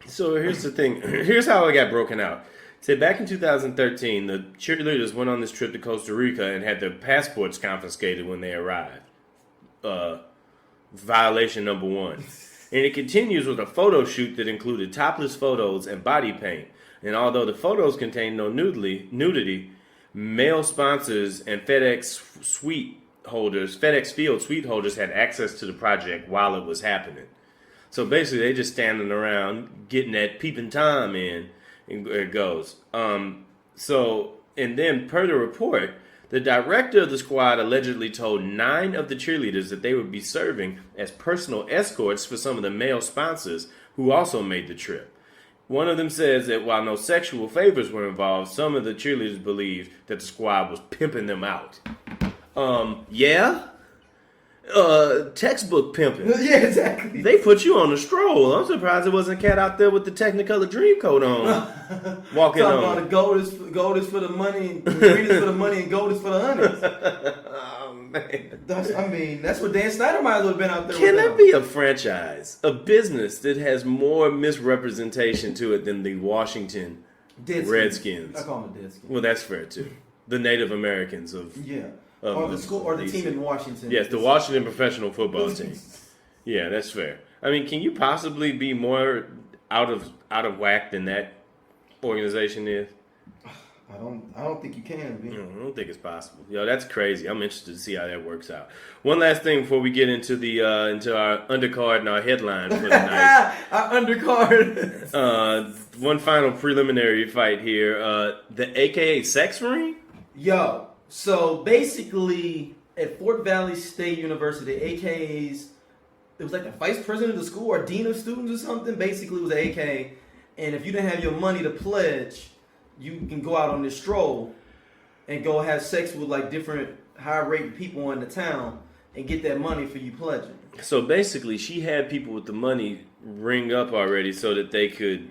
So here's the thing. Here's how it got broken out. So back in 2013, the cheerleaders went on this trip to Costa Rica and had their passports confiscated when they arrived. Violation number 1. And it continues with a photo shoot that included topless photos and body paint. And although the photos contained no nudity, male sponsors and FedEx Field suite holders had access to the project while it was happening. So basically, they just standing around getting that peeping Tom in, and it goes. And then per the report, the director of the squad allegedly told 9 of the cheerleaders that they would be serving as personal escorts for some of the male sponsors who also made the trip. One of them says that while no sexual favors were involved, some of the cheerleaders believed that the squad was pimping them out. Textbook pimping. Yeah, exactly. They put you on a stroll. I'm surprised it wasn't a cat out there with the Technicolor dream coat on, walking on. Talking about the gold is for the money, green is for the money, and gold is for the honeys. Oh man, that's what Dan Snyder might have been out there. Can there be a franchise, a business that has more misrepresentation to it than the Washington Redskins? I call them the Deadskins. Well, that's fair too. The Native Americans of or the school, or the team in Washington. Yes, the Washington professional football team. Yeah, that's fair. I mean, can you possibly be more out of whack than that organization is? I don't think you can be. I don't think it's possible. That's crazy. I'm interested to see how that works out. One last thing before we get into the into our undercard and our headline for the night. Our undercard. One final preliminary fight here. The AKA sex ring? Yo. So basically, at Fort Valley State University, AKAs, it was like the vice president of the school or dean of students or something. Basically, it was an AKA. And if you didn't have your money to pledge, you can go out on this stroll and go have sex with like different high-rated people in the town and get that money for you pledging. So basically, she had people with the money ring up already so that they could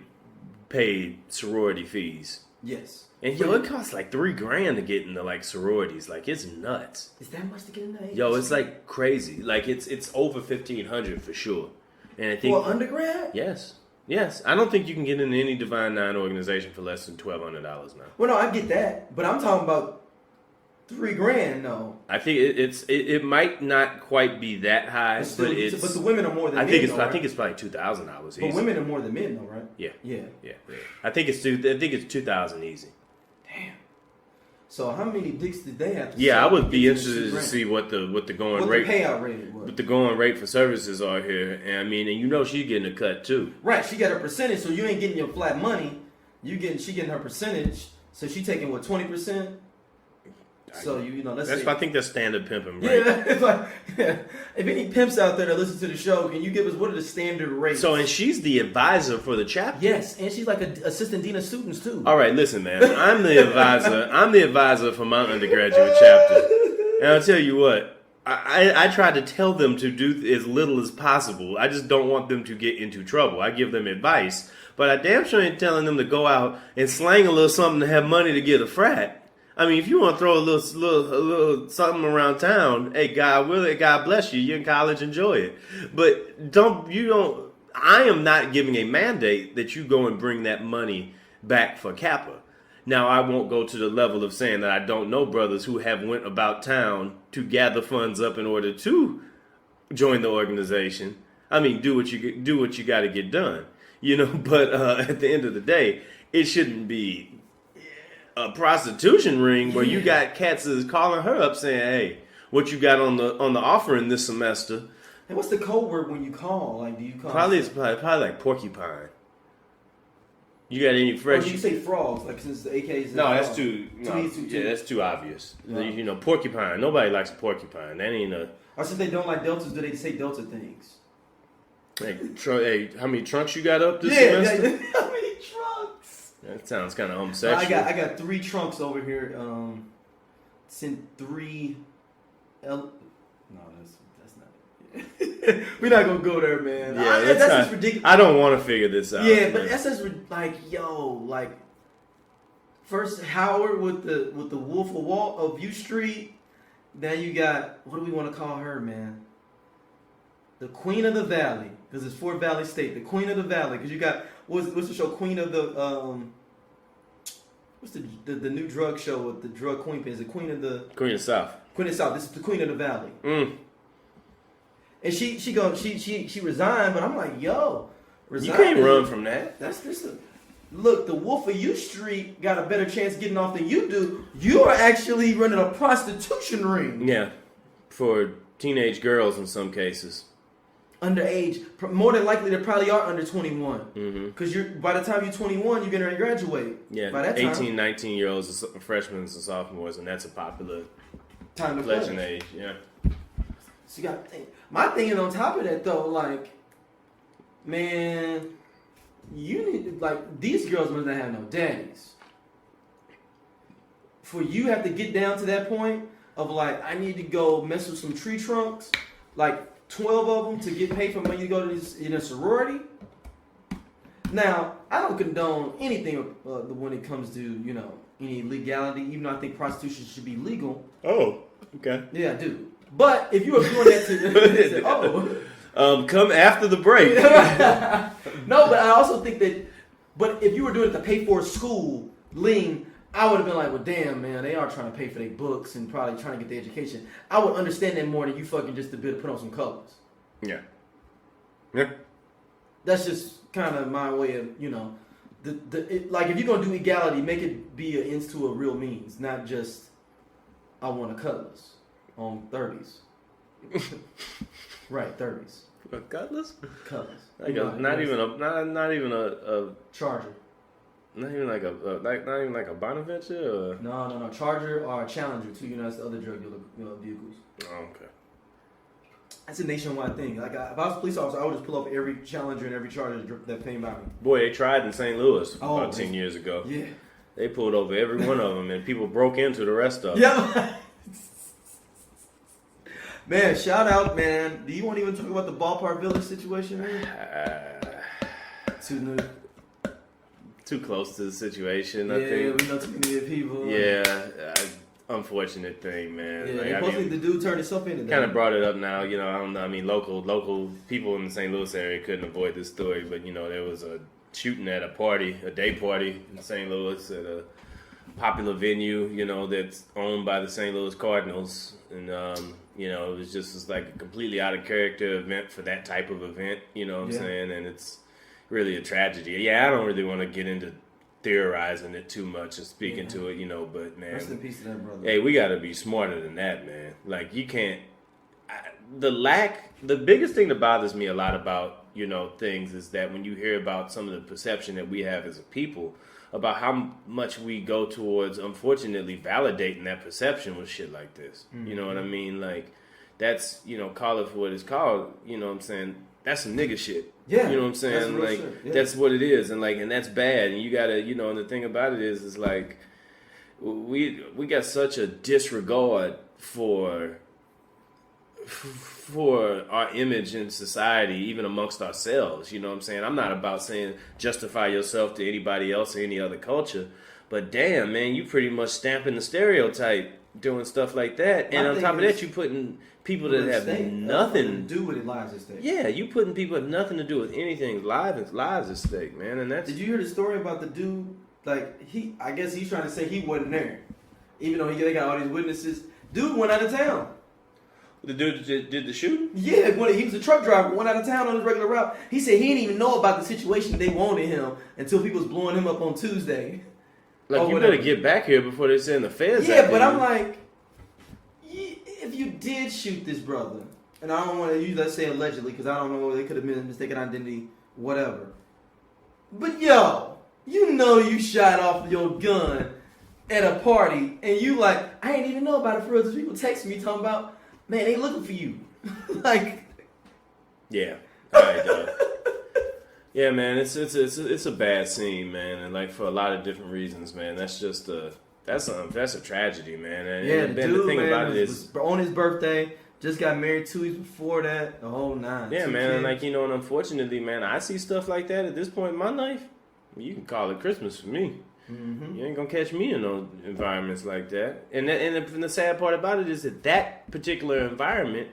pay sorority fees. Yes. And it costs like $3,000 to get into like sororities. Like it's nuts. Is that much to get in there? It's like crazy. Like it's over $1,500 for sure. And I think for undergrad. Yes. I don't think you can get into any Divine Nine organization for less than $1,200 now. Well, no, I get that, but I'm talking about $3,000. No, I think it might not quite be that high, but the women are more than men. I think it's probably $2,000 easy. But women are more than men, though, right? Yeah. I think it's $2,000 easy. Damn. So how many dicks did they have to I would be interested to see what the going rate, the payout rate was. What the going rate for services are here. And I mean, and she's getting a cut too. Right, she got her percentage, so you ain't getting your flat money. She getting her percentage, so she taking what, 20%? So I think that's standard pimping, right? Yeah, it's like if any pimps out there that listen to the show, can you give us what are the standard rates? So, and she's the advisor for the chapter. Yes, and she's like an assistant dean of students too. All right, listen, man, I'm the advisor. I'm the advisor for my undergraduate chapter, and I'll tell you what. I try to tell them to do as little as possible. I just don't want them to get into trouble. I give them advice, but I damn sure ain't telling them to go out and slang a little something to have money to get a frat. I mean, if you want to throw a little something around town, hey, God will it, God bless you. You're in college, enjoy it. But I am not giving a mandate that you go and bring that money back for Kappa. Now, I won't go to the level of saying that I don't know brothers who have went about town to gather funds up in order to join the organization. I mean, do what you got to get done, But at the end of the day, it shouldn't be a prostitution ring where you got cats is calling her up saying, "Hey, what you got on the offering this semester?" And what's the code word when you call? Like, do you call? Probably like porcupine. You got any Or fresh? do you say frogs? Like since the AKs. No, that's too. No, that's too obvious. No. You know, porcupine. Nobody likes a porcupine. That ain't a. Or since they don't like deltas, do they say delta things? Hey, how many trunks you got up this semester? Yeah, how many trunks? That sounds kind of homosexual. I got 3 trunks over here. Sent 3. No, that's not it. We're not gonna go there, man. Yeah, that's just ridiculous. I don't want to figure this out. Yeah, but that's just like first Howard with the Wolf of U Street. Then you got, what do we want to call her, man? The Queen of the Valley, because it's Fort Valley State. The Queen of the Valley, because you got what's the show? Queen of the what's the new drug show with the drug queen? Is the Queen of the South? Queen of the South. This is the Queen of the Valley. And she resigned, but I'm like, yo, you can't run from that. That's this. Look, the Wolf of U Street got a better chance getting off than you do. You are actually running a prostitution ring. Yeah, for teenage girls in some cases. Underage. More than likely, they probably are under 21. Because by the time you're 21, you're going to graduate. Yeah, by that time, 18, 19-year-olds, freshmen and sophomores, and that's a popular time to pledging age. Yeah. So you got to think. My thing is on top of that, though, like, man, you need to, like, these girls must not have no daddies. For you have to get down to that point of, like, I need to go mess with some tree trunks, like 12 of them to get paid for money to go to this in a sorority. Now, I don't condone anything when it comes to, you know, any legality, even though I think prostitution should be legal. Oh, okay. Yeah, I do. But if you were doing that to... come after the break. No, but I also think that... But if you were doing it to pay for school, I would have been like, well, damn, man, they are trying to pay for their books and probably trying to get their education. I would understand that more than you fucking just to put on some colors. Yeah. Yeah. That's just kind of my way of, you know, like if you're going to do equality, make it be an ends to a real means, not just, I want a cutlass on 30s. Right, 30s. A cutlass? Cutlass. Like not even a Charger. Not even like a Bonaventure or... No. Charger or a Challenger too. You know, that's the other drug dealer vehicles. Oh, okay. That's a nationwide thing. Like, if I was a police officer, I would just pull up every Challenger and every Charger that came by me. Boy, they tried in St. Louis about 10 years ago. Yeah. They pulled over every one of them, and people broke into the rest of them. Yeah. Man, shout out, man. Do you want to even talk about the Ballpark Village situation, man? Too close to the situation, I think. Yeah, we know too many people. Yeah, unfortunate thing, man. Yeah, like, the dude turned himself into that. Kind of brought it up now, you know, I don't know. I mean, local people in the St. Louis area couldn't avoid this story, but, you know, there was a shooting at a day party in St. Louis at a popular venue, you know, that's owned by the St. Louis Cardinals. And, you know, it was just like a completely out of character event for that type of event, you know what I'm saying? And it's really a tragedy. Yeah, I don't really want to get into theorizing it too much and speaking to it, you know, but man, rest in peace to that brother. Hey, we got to be smarter than that, man. Like, you can't, the biggest thing that bothers me a lot about, you know, things is that when you hear about some of the perception that we have as a people about how much we go towards, unfortunately, validating that perception with shit like this. Mm-hmm. You know what I mean? Like, that's, you know, call it for what it's called, you know what I'm saying? That's some nigga shit. Yeah. You know what I'm saying? Like, that's what it is. And like, and that's bad. And you gotta, you know, and the thing about it is like, we got such a disregard for our image in society, even amongst ourselves. You know what I'm saying? I'm not about saying justify yourself to anybody else or any other culture, but damn, man, you pretty much stamping the stereotype doing stuff like that. And on top of that, you putting people that have nothing to do with it lives at stake. Yeah, you putting people that have nothing to do with anything lives at stake, man. And that's. Did you hear the story about the dude? Like, I guess he's trying to say he wasn't there, even though they got all these witnesses. Dude went out of town. The dude that did the shooting? Yeah, he was a truck driver, went out of town on his regular route. He said he didn't even know about the situation they wanted him until people was blowing him up on Tuesday. Like, you better get back here before they send the feds. Yeah, but I'm like, if you did shoot this brother, and I don't want to use, let's say allegedly, because I don't know, they could have been mistaken identity, whatever. But yo, You know you shot off your gun at a party, and you like, I ain't even know about it for real. People text me talking about, man, they looking for you. Like, yeah, all right, dog. Yeah, man, it's a bad scene, man, and like for a lot of different reasons, man. That's just that's a tragedy, man. And, yeah, and the dude, the thing man, about it was is, on his birthday, just got married 2 weeks before that, the whole nine. yeah, Two man, and kids. like and unfortunately, man, I see stuff like that at this point in my life. You can call it Christmas for me. Mm-hmm. You ain't gonna catch me in those environments like that. And the sad part about it is that particular environment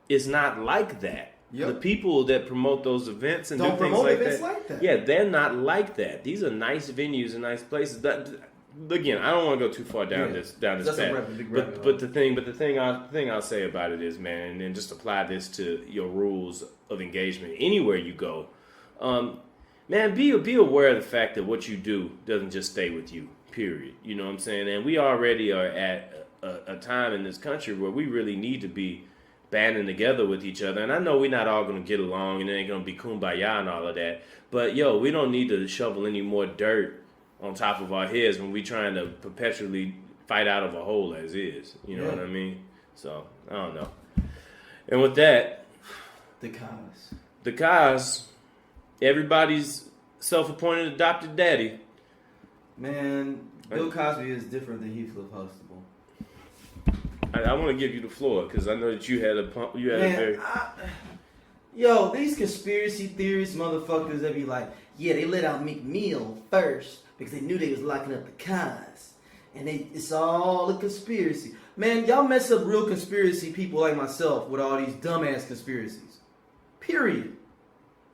is not like that. Yep. The people that promote those events and Don't do things promote like events that, like that. yeah, they're not like that. These are nice venues and nice places. Again, I don't want to go too far down this That's path. a big rabbit But the thing I'll say about it is, man, and then just apply this to your rules of engagement anywhere you go. Man, be aware of the fact that what you do doesn't just stay with you. Period. You know what I'm saying? And we already are at a time in this country where we really need to be banding together with each other. And I know we're not all going to get along and it ain't going to be kumbaya and all of that. But, yo, we don't need to shovel any more dirt on top of our heads when we trying to perpetually fight out of a hole as is. You know what I mean? So, I don't know. And with that, The Kaz, everybody's self-appointed adopted daddy. Man, Bill Cosby is different than Heathcliff Huxtable. I want to give you the floor because I know that you had a very... Yo, these conspiracy theorists motherfuckers that be like, yeah, they let out McNeil first because they knew they was locking up the Cos. And it's all a conspiracy. Man, y'all mess up real conspiracy people like myself with all these dumbass conspiracies. Period.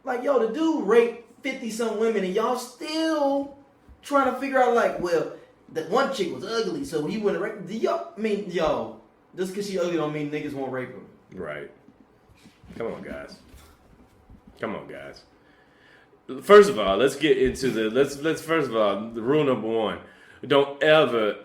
Like, yo, the dude raped 50-some women and y'all still trying to figure out, like, well, that one chick was ugly, so he wouldn't rape. Yo, just because she ugly don't mean niggas won't rape her. Right. Come on, guys. First of all, let's get into let's first of all, the rule number one. Don't ever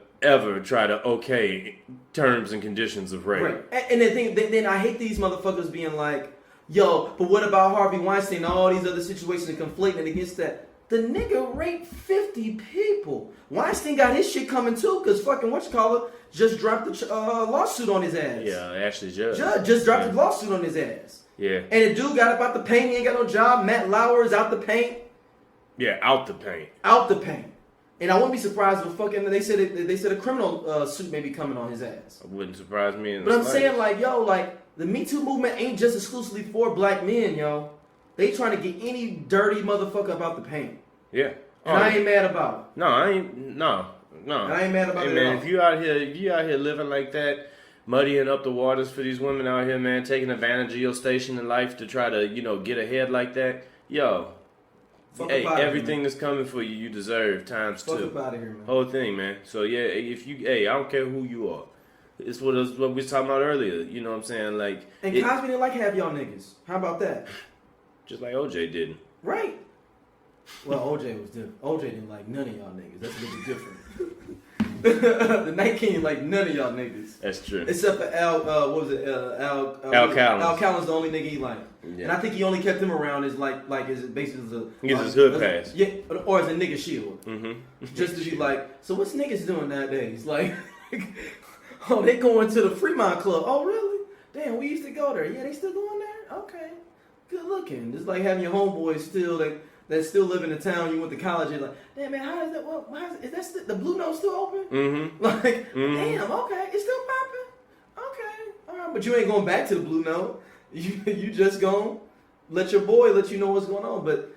try to okay terms and conditions of rape. Right. And then I hate these motherfuckers being like, yo, but what about Harvey Weinstein and all these other situations and conflating against that? The nigga raped 50 people. Weinstein got his shit coming too, because fucking whatchamacallit just dropped the lawsuit on his ass. Yeah, Ashley Judd. Judd just dropped the lawsuit on his ass. Yeah. And the dude got up out the paint. He ain't got no job. Matt Lauer is out the paint. Yeah, out the paint. Out the paint. And I wouldn't be surprised if fucking they said a criminal suit may be coming on his ass. It wouldn't surprise me. But I'm saying, like, yo, like the Me Too movement ain't just exclusively for black men, yo. They trying to get any dirty motherfucker about the paint. Yeah. And I ain't mad about it. No, I ain't. No. I ain't mad about it. Man, at all. if you out here living like that, muddying up the waters for these women out here, man, taking advantage of your station in life to try to, get ahead like that, yo. Fuck Hey, up outta everything here, that's coming for you, you deserve times Fuck two. up out of here, man. Whole thing, man. So yeah, I don't care who you are. It's what we was talking about earlier. You know what I'm saying? Like, And Cosby didn't like half y'all niggas. How about that? just like OJ didn't. Right. Well, OJ was different. OJ didn't like none of y'all niggas. That's a little bit different. The Night King like none of y'all niggas. That's true. Except for Al, what was it? Al Callins. Al Callins, the only nigga he liked. Yeah. And I think he only kept him around as as basically as a He gets his hood pass. Yeah, or as a nigga shield. Mm-hmm. Just to be like, so what's niggas doing nowadays? Like, oh, they going to the Fremont Club. Oh, really? Damn, we used to go there. Yeah, they still going there? Okay. Good looking. Just like having your homeboys still that still live in the town you went to college. You're like, damn, man, how is that? Well, is that the Blue Note still open? Mm-hmm. Like, Mm-hmm. damn, okay, it's still popping. Okay, all right, but you ain't going back to the Blue Note. You just gonna let your boy let you know what's going on. But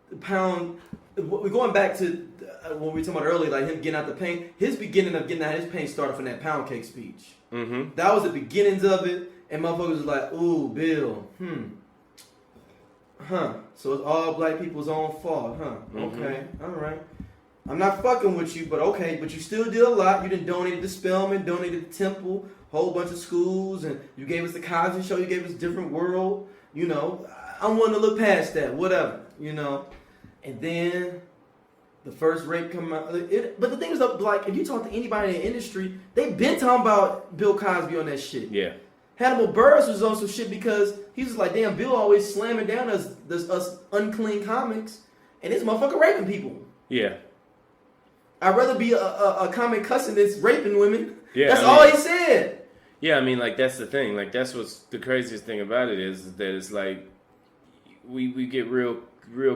the pound, we're going back to what we were talking about earlier, like him getting out the paint. His beginning of getting out his paint started from that pound cake speech. Mm-hmm. That was the beginnings of it, and motherfuckers was like, ooh, Bill, so it's all black people's own fault, huh? Mm-hmm. Okay, all right. I'm not fucking with you, but okay, but you still did a lot. You done donated to Spelman, donated to Temple, whole bunch of schools, and you gave us the Cosby Show, you gave us Different World, I'm willing to look past that, whatever, And then the first rape come out. But the thing is, like, if you talk to anybody in the industry, they've been talking about Bill Cosby on that shit. Yeah. Hannibal Buress was on some shit because he was like, damn, Bill always slamming down us unclean comics. and this motherfucker raping people. Yeah. I'd rather be a comic cussing than raping women. Yeah, That's I mean, all he said. Yeah, I mean, like, that's the thing. Like, that's what's the craziest thing about it is that it's like we get real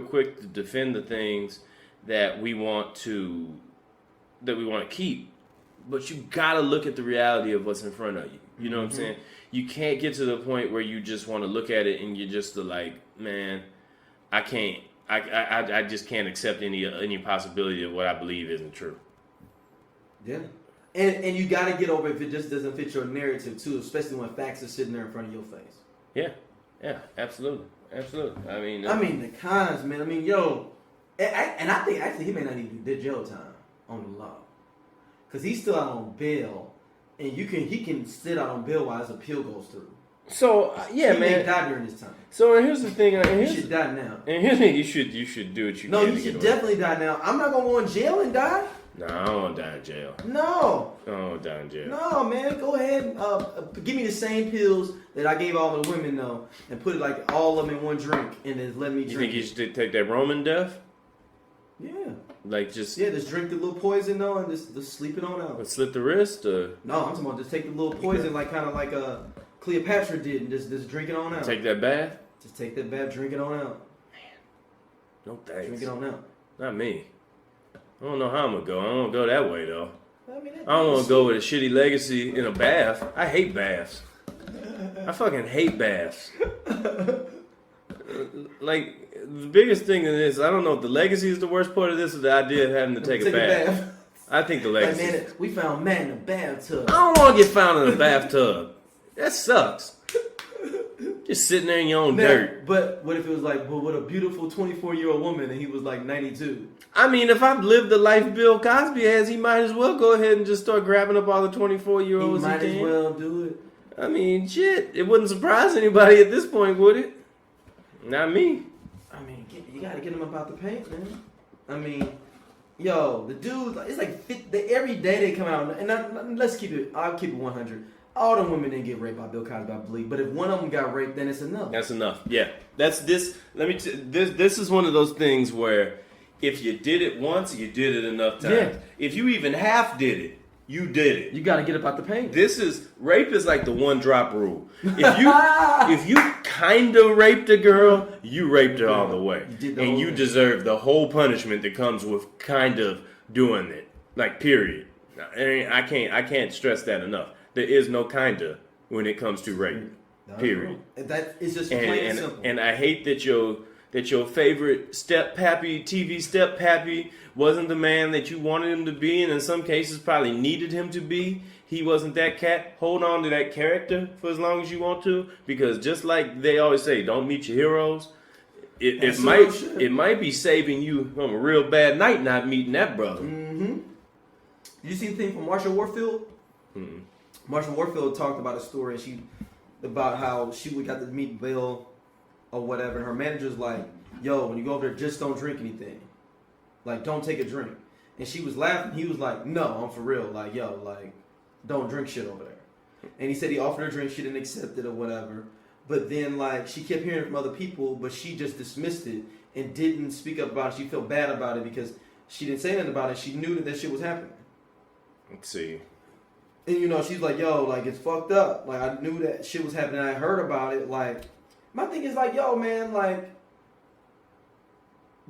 quick to defend the things that we want to keep, but you gotta look at the reality of what's in front of you. You know what I'm saying? You can't get to the point where you just want to look at it and you're just like, man, I can't. I just can't accept any possibility of what I believe isn't true. Yeah. And you got to get over if it just doesn't fit your narrative too, especially when facts are sitting there in front of your face. Yeah, absolutely. I mean, the cons, man. I mean, yo, and I think actually he may not even do jail time on the law, because he's still out on bail, and he can sit out on bail while his appeal goes through. So yeah, he man. may die during this time. So here's the thing. He should die now. And here's the thing. You should do what you No, can. you should definitely die now. I'm not gonna go in jail and die. No, I don't want to die in jail. No. I don't want to die in jail. No, man. Go ahead. Give me the same pills that I gave all the women though, and put it like all of them in one drink, and then let me drink. You think you should take that Roman death? Yeah. Like just drink the little poison though, and just sleep it on out. Slit the wrist, or no, I'm talking about just take the little poison, like kind of like Cleopatra did, and just drink it on out. Take that bath. Just take that bath, drink it on out. Man, no thanks. Drink it on out. Not me. I don't know how I'm gonna go. I don't want to go that way though. I don't want to go with a shitty legacy in a bath. I hate baths. I fucking hate baths. Like, the biggest thing in this, I don't know if the legacy is the worst part of this or the idea of having to take a bath. I think the legacy. Like, man, we found Matt in a bathtub. I don't want to get found in a bathtub. That sucks. Just sitting there in your own dirt. But what if it was like, but with a beautiful 24-year-old woman and he was like 92? I mean, if I've lived the life Bill Cosby has, he might as well go ahead and just start grabbing up all the 24-year-olds he might as well do it. I mean, shit. It wouldn't surprise anybody at this point, would it? Not me. I mean, you gotta get him about the paint, man. I mean, yo, the dude, it's like every day they come out, and let's keep it, I'll keep it 100. All the women didn't get raped by Bill Cosby, I believe. But if one of them got raped, then it's enough. That's enough. Yeah. That's this. This is one of those things where if you did it once, you did it enough times. Yeah. If you even half did it, you did it. You got to get about the paint. Rape is like the one drop rule. If you kind of raped a girl, you raped her all the way. You deserve the whole punishment that comes with kind of doing it. Like, period. I can't stress that enough. There is no kinda when it comes to rape. Period. That is just plain and simple. And I hate that your favorite TV step pappy wasn't the man that you wanted him to be, and in some cases probably needed him to be. He wasn't that cat. Hold on to that character for as long as you want to, because just like they always say, don't meet your heroes. It might be saving you from a real bad night not meeting that brother. Mm-hmm. You see the thing from Marsha Warfield? Mm-hmm. Marsha Warfield talked about a story about how she got to meet Bill or whatever. And her manager's like, yo, when you go over there, just don't drink anything. Like, don't take a drink. And she was laughing. He was like, no, I'm for real. Like, yo, like, don't drink shit over there. And he said he offered her a drink. She didn't accept it or whatever. But then, like, she kept hearing it from other people, but she just dismissed it and didn't speak up about it. She felt bad about it because she didn't say nothing about it. She knew that shit was happening. Let's see. And, she's like, yo, like, it's fucked up. Like, I knew that shit was happening. I heard about it. Like, my thing is like, yo, man, like,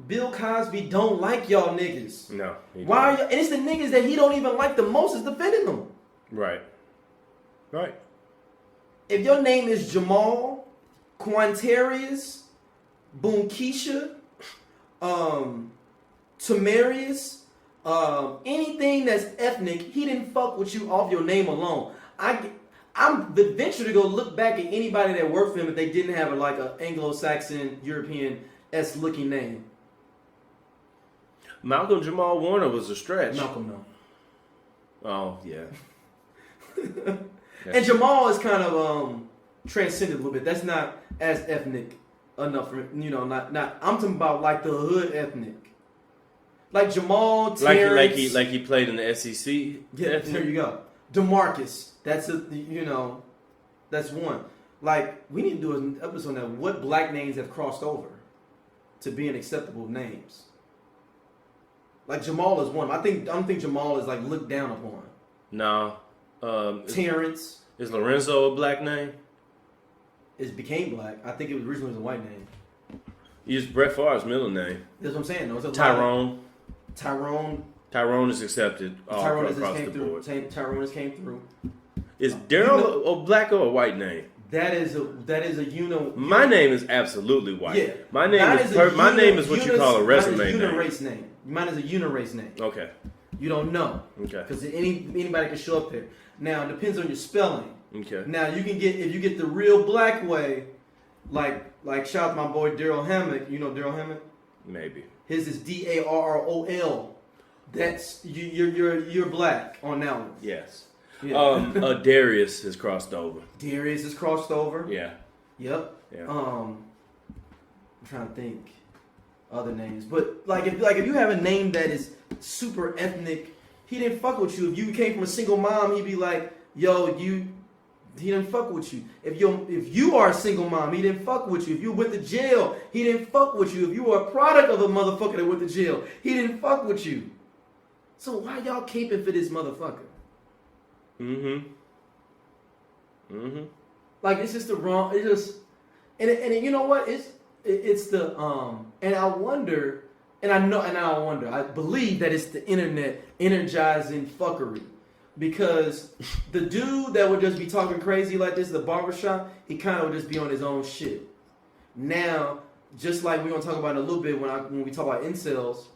Bill Cosby don't like y'all niggas. No. Why are you? And it's the niggas that he don't even like the most is defending them. Right. If your name is Jamal, Quantarius, Boomkeisha, Tamarius, anything that's ethnic, he didn't fuck with you off your name alone. I'm the venture to go look back at anybody that worked for him if they didn't have like an Anglo-Saxon, European-esque looking name. Malcolm Jamal Warner was a stretch. Malcolm, no. Oh, yeah. And Jamal is kind of transcended a little bit. That's not as ethnic enough for not. I'm talking about like the hood ethnic, like Jamal Terrence, like he played in the SEC. Yeah, there you go. DeMarcus. That's that's one. Like, we need to do an episode on that. What black names have crossed over to being acceptable names? Like Jamal is one. I don't think Jamal is like looked down upon. No. Terrence Is Lorenzo a black name? became black. I think it was originally a white name. Use Brett Favre's middle name. That's what I'm saying. No, it's a Tyrone. Tyrone is accepted all Tyrone across came the through. board. Tyrone has came through. Is Daryl a black or a white name? That is a My name is absolutely white. Yeah. My name is what you call a resume name. Race name. Mine is a unirace name. Okay. You don't know. Okay. Because anybody can show up there. Now it depends on your spelling. Okay. Now you can get, if you get the real black way, like shout out to my boy Daryl Hammock. You know Daryl Hammock? Maybe. His is Darrol. That's you're black on that one. Yes. Yeah. Darius has crossed over. Darius is crossed over. Yeah. Yep. Yeah. I'm trying to think other names, but like if you have a name that is super ethnic, he didn't fuck with you. If you came from a single mom, he'd be like, yo, he didn't fuck with you. If you are a single mom, he didn't fuck with you. If you went to jail, he didn't fuck with you. If you were a product of a motherfucker that went to jail, he didn't fuck with you. So why y'all caping for this motherfucker? Like it's just the wrong. It's just and you know what? It's the and I wonder and I wonder. I believe that it's the internet energizing fuckery. Because the dude that would just be talking crazy like this, the barbershop, he kind of would just be on his own shit. Now, just like we're gonna talk about in a little bit when we talk about incels,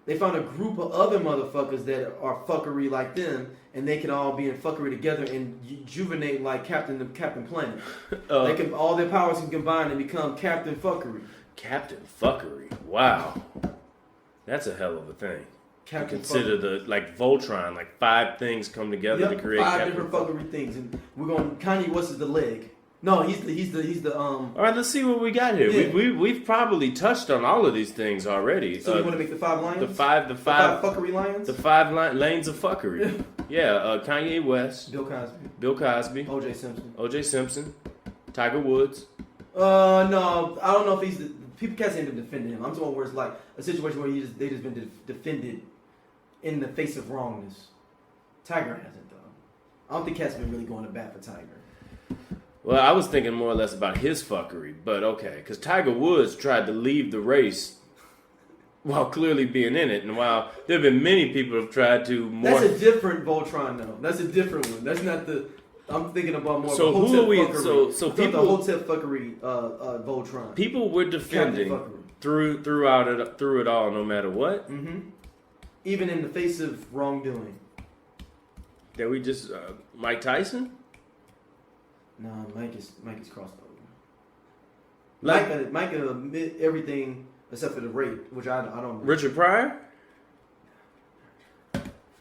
they found a group of other motherfuckers that are fuckery like them, and they can all be in fuckery together and rejuvenate like Captain Planet. They can all their powers can combine and become Captain Fuckery. Captain Fuckery. Wow, that's a hell of a thing. Captain Consider Fuckery. the like Voltron, like 5 things come together to create 5 Captain different fuckery things, and we're going. Kanye West is the leg. No, he's the All right, let's see what we got here. Yeah. We've probably touched on all of these things already. So you want to make the 5 lions? The five fuckery lions. The 5 lanes of fuckery. Yeah, Kanye West, Bill Cosby, OJ Simpson, Tiger Woods. No, I don't know if he's the people can't say to defend him. I'm talking where it's like a situation where they just been defended in the face of wrongness. Tiger hasn't though. I don't think Cat's been really going to bat for Tiger. Well, I was thinking more or less about his fuckery, but okay, because Tiger Woods tried to leave the race while clearly being in it, and while there have been many people who have tried to more. That's a different Voltron though. That's a different one. That's not the. I'm thinking about more. So of who are we? Fuckery. So people. The Hotep fuckery, Voltron. People were defending through it all, no matter what. Mm-hmm. Even in the face of wrongdoing. That we just Mike Tyson. No, Mike is crossed over. Like, Mike can admit everything except for the rape, which I don't know. Richard Pryor?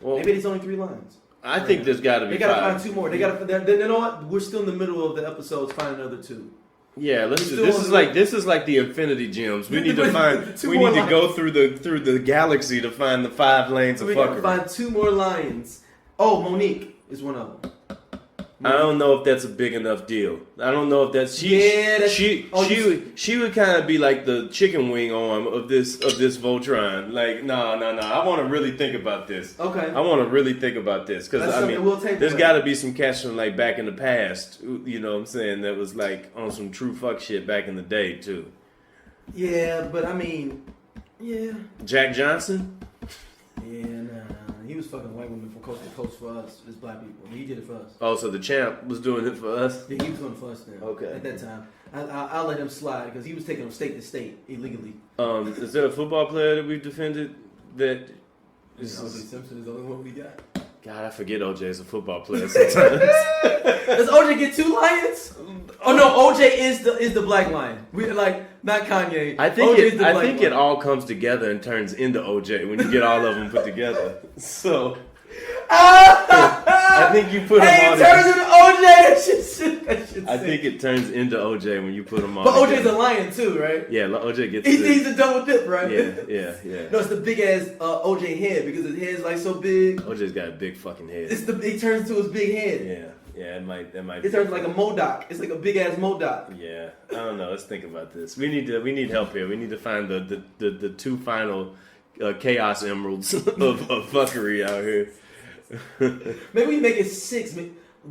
Well, maybe it's only 3 lines. I think there's got to be. They got to find 2 more. They got to. You know what? We're still in the middle of the episodes. Find another 2. Yeah, let's do. This is like the Infinity Gems. We need to find. We need to go through the galaxy to find the 5 lanes of fuckery. We got to find 2 more lions. Oh, Monique is one of them. I don't know if that's a big enough deal. I don't know if that's she would kind of be like the chicken wing arm of this Voltron. Like no. I want to really think about this. Okay. I want to really think about this because I mean, there's got to be some cats from like back in the past. You know what I'm saying? That was like on some true fuck shit back in the day too. Yeah, but I mean, yeah. Jack Johnson. Yeah, nah. He was fucking white women from coast to coast for us as black people. He did it for us. Oh, so the champ was doing it for us? Yeah, he was doing it for us then. Okay. At that time. I'll let him slide because he was taking them state to state illegally. Is there a football player that we've defended that is... Oj Simpson is the only one we got. God, I forget OJ's a football player sometimes. Does OJ get 2 lions? Oh no, OJ is the black lion. We like not Kanye. I think it all comes together and turns into OJ when you get all of them put together. So I think you put them all. It turns into OJ. That shit I think it turns into OJ when you put them all. But together. OJ's a lion too, right? Yeah, OJ gets. He's a double dip, right? Yeah. No, it's the big ass OJ head because his head's like so big. OJ's got a big fucking head. He turns into his big head. Yeah, it might. It turns like a Modoc. It's like a big ass Modoc. Yeah, I don't know. Let's think about this. We need help here. We need to find the 2 final chaos emeralds of fuckery out here. Maybe we make it 6.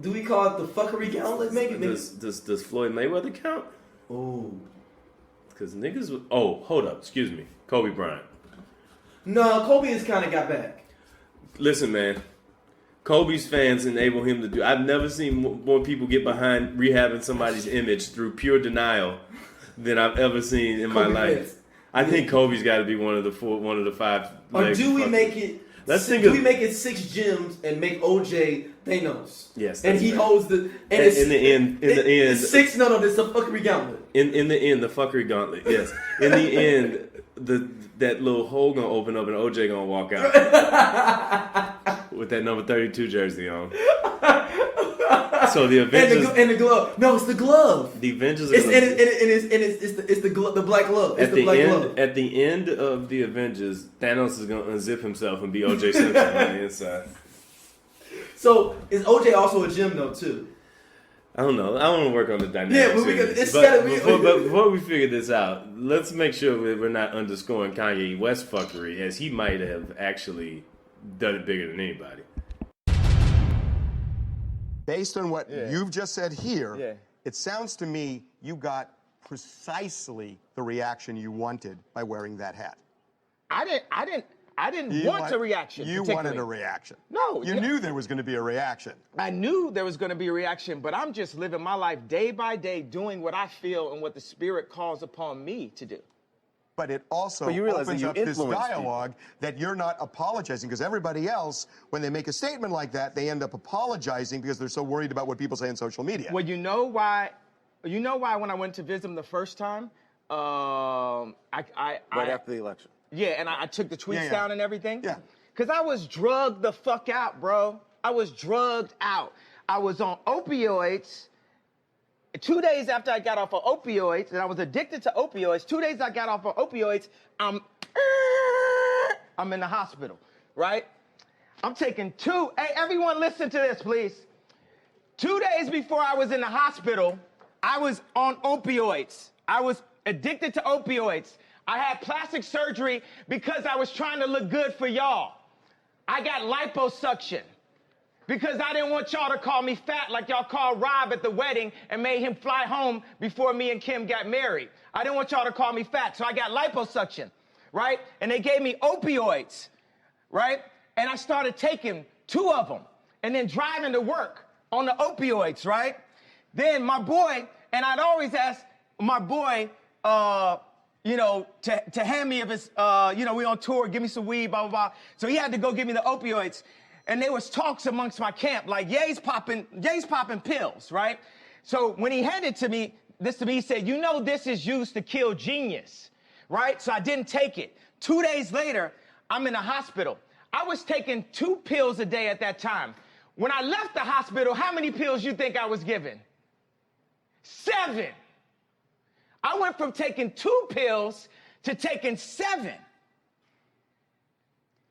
Do we call it the fuckery gauntlet? Maybe. Does Floyd Mayweather count? Oh. Because niggas. Hold up. Excuse me. Kobe Bryant. No, Kobe has kind of got back. Listen, man. Kobe's fans enable him to do. I've never seen more people get behind rehabbing somebody's image through pure denial than I've ever seen in my life. Fans. I think Kobe's got to be one of the 5. Or do we make it? We make it 6 gyms and make OJ Thanos? Yes. And he holds the. And in the end, it's 6. No, this is a fuckery gauntlet. In the end, the fuckery gauntlet. Yes. In the end, that little hole gonna open up and OJ gonna walk out with that number 32 jersey on. So the Avengers and the glove. No, it's the glove. The Avengers. It's the black glove. It's the black glove. At the end of the Avengers, Thanos is gonna unzip himself and be Oj Simpson on the inside. So is OJ also a gym though too? I don't know. I want to work on the dynamics. Yeah, but before we figure this out, let's make sure we're not underscoring Kanye West fuckery, as he might have actually done it bigger than anybody. Based on what you've just said here, it sounds to me you got precisely the reaction you wanted by wearing that hat. I didn't want a reaction. You wanted a reaction. No. You knew there was going to be a reaction. I knew there was going to be a reaction, but I'm just living my life day by day, doing what I feel and what the Spirit calls upon me to do. But it also opens up this dialogue that you're not apologizing, because everybody else, when they make a statement like that, they end up apologizing because they're so worried about what people say on social media. Well, you know why when I went to visit him the first time, right after the election. Yeah, and I took the tweets down and everything. Yeah. Because I was drugged the fuck out, bro. I was drugged out. I was on opioids. 2 days after I got off of opioids, and I was addicted to opioids, 2 days I got off of opioids, I'm in the hospital, right? I'm taking hey, everyone listen to this, please. 2 days before I was in the hospital, I was on opioids. I was addicted to opioids. I had plastic surgery because I was trying to look good for y'all. I got liposuction because I didn't want y'all to call me fat like y'all called Rob at the wedding and made him fly home before me and Kim got married. I didn't want y'all to call me fat, so I got liposuction, right? And they gave me opioids, right? And I started taking 2 of them and then driving to work on the opioids, right? Then my boy, and I'd always ask my boy, to hand me if it's, we on tour, give me some weed, blah, blah, blah. So he had to go give me the opioids. And there was talks amongst my camp, like, Ye's popping pills, right? So when he handed this to me, he said, this is used to kill genius, right? So I didn't take it. 2 days later, I'm in the hospital. I was taking 2 pills a day at that time. When I left the hospital, how many pills you think I was given? 7. I went from taking 2 pills to taking 7.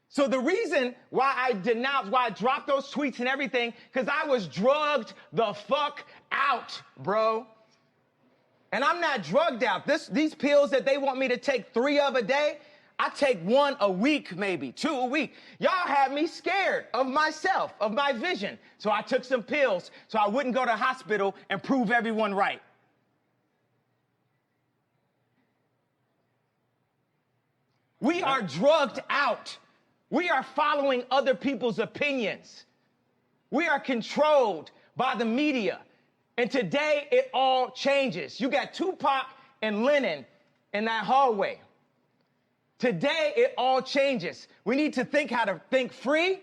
So the reason why I dropped those tweets and everything, because I was drugged the fuck out, bro. And I'm not drugged out. These pills that they want me to take 3 of a day, I take 1 a week, maybe 2 a week. Y'all had me scared of myself, of my vision. So I took some pills so I wouldn't go to hospital and prove everyone right. We are drugged out. We are following other people's opinions. We are controlled by the media. And today, it all changes. You got Tupac and Lennon in that hallway. Today, it all changes. We need to think how to think free.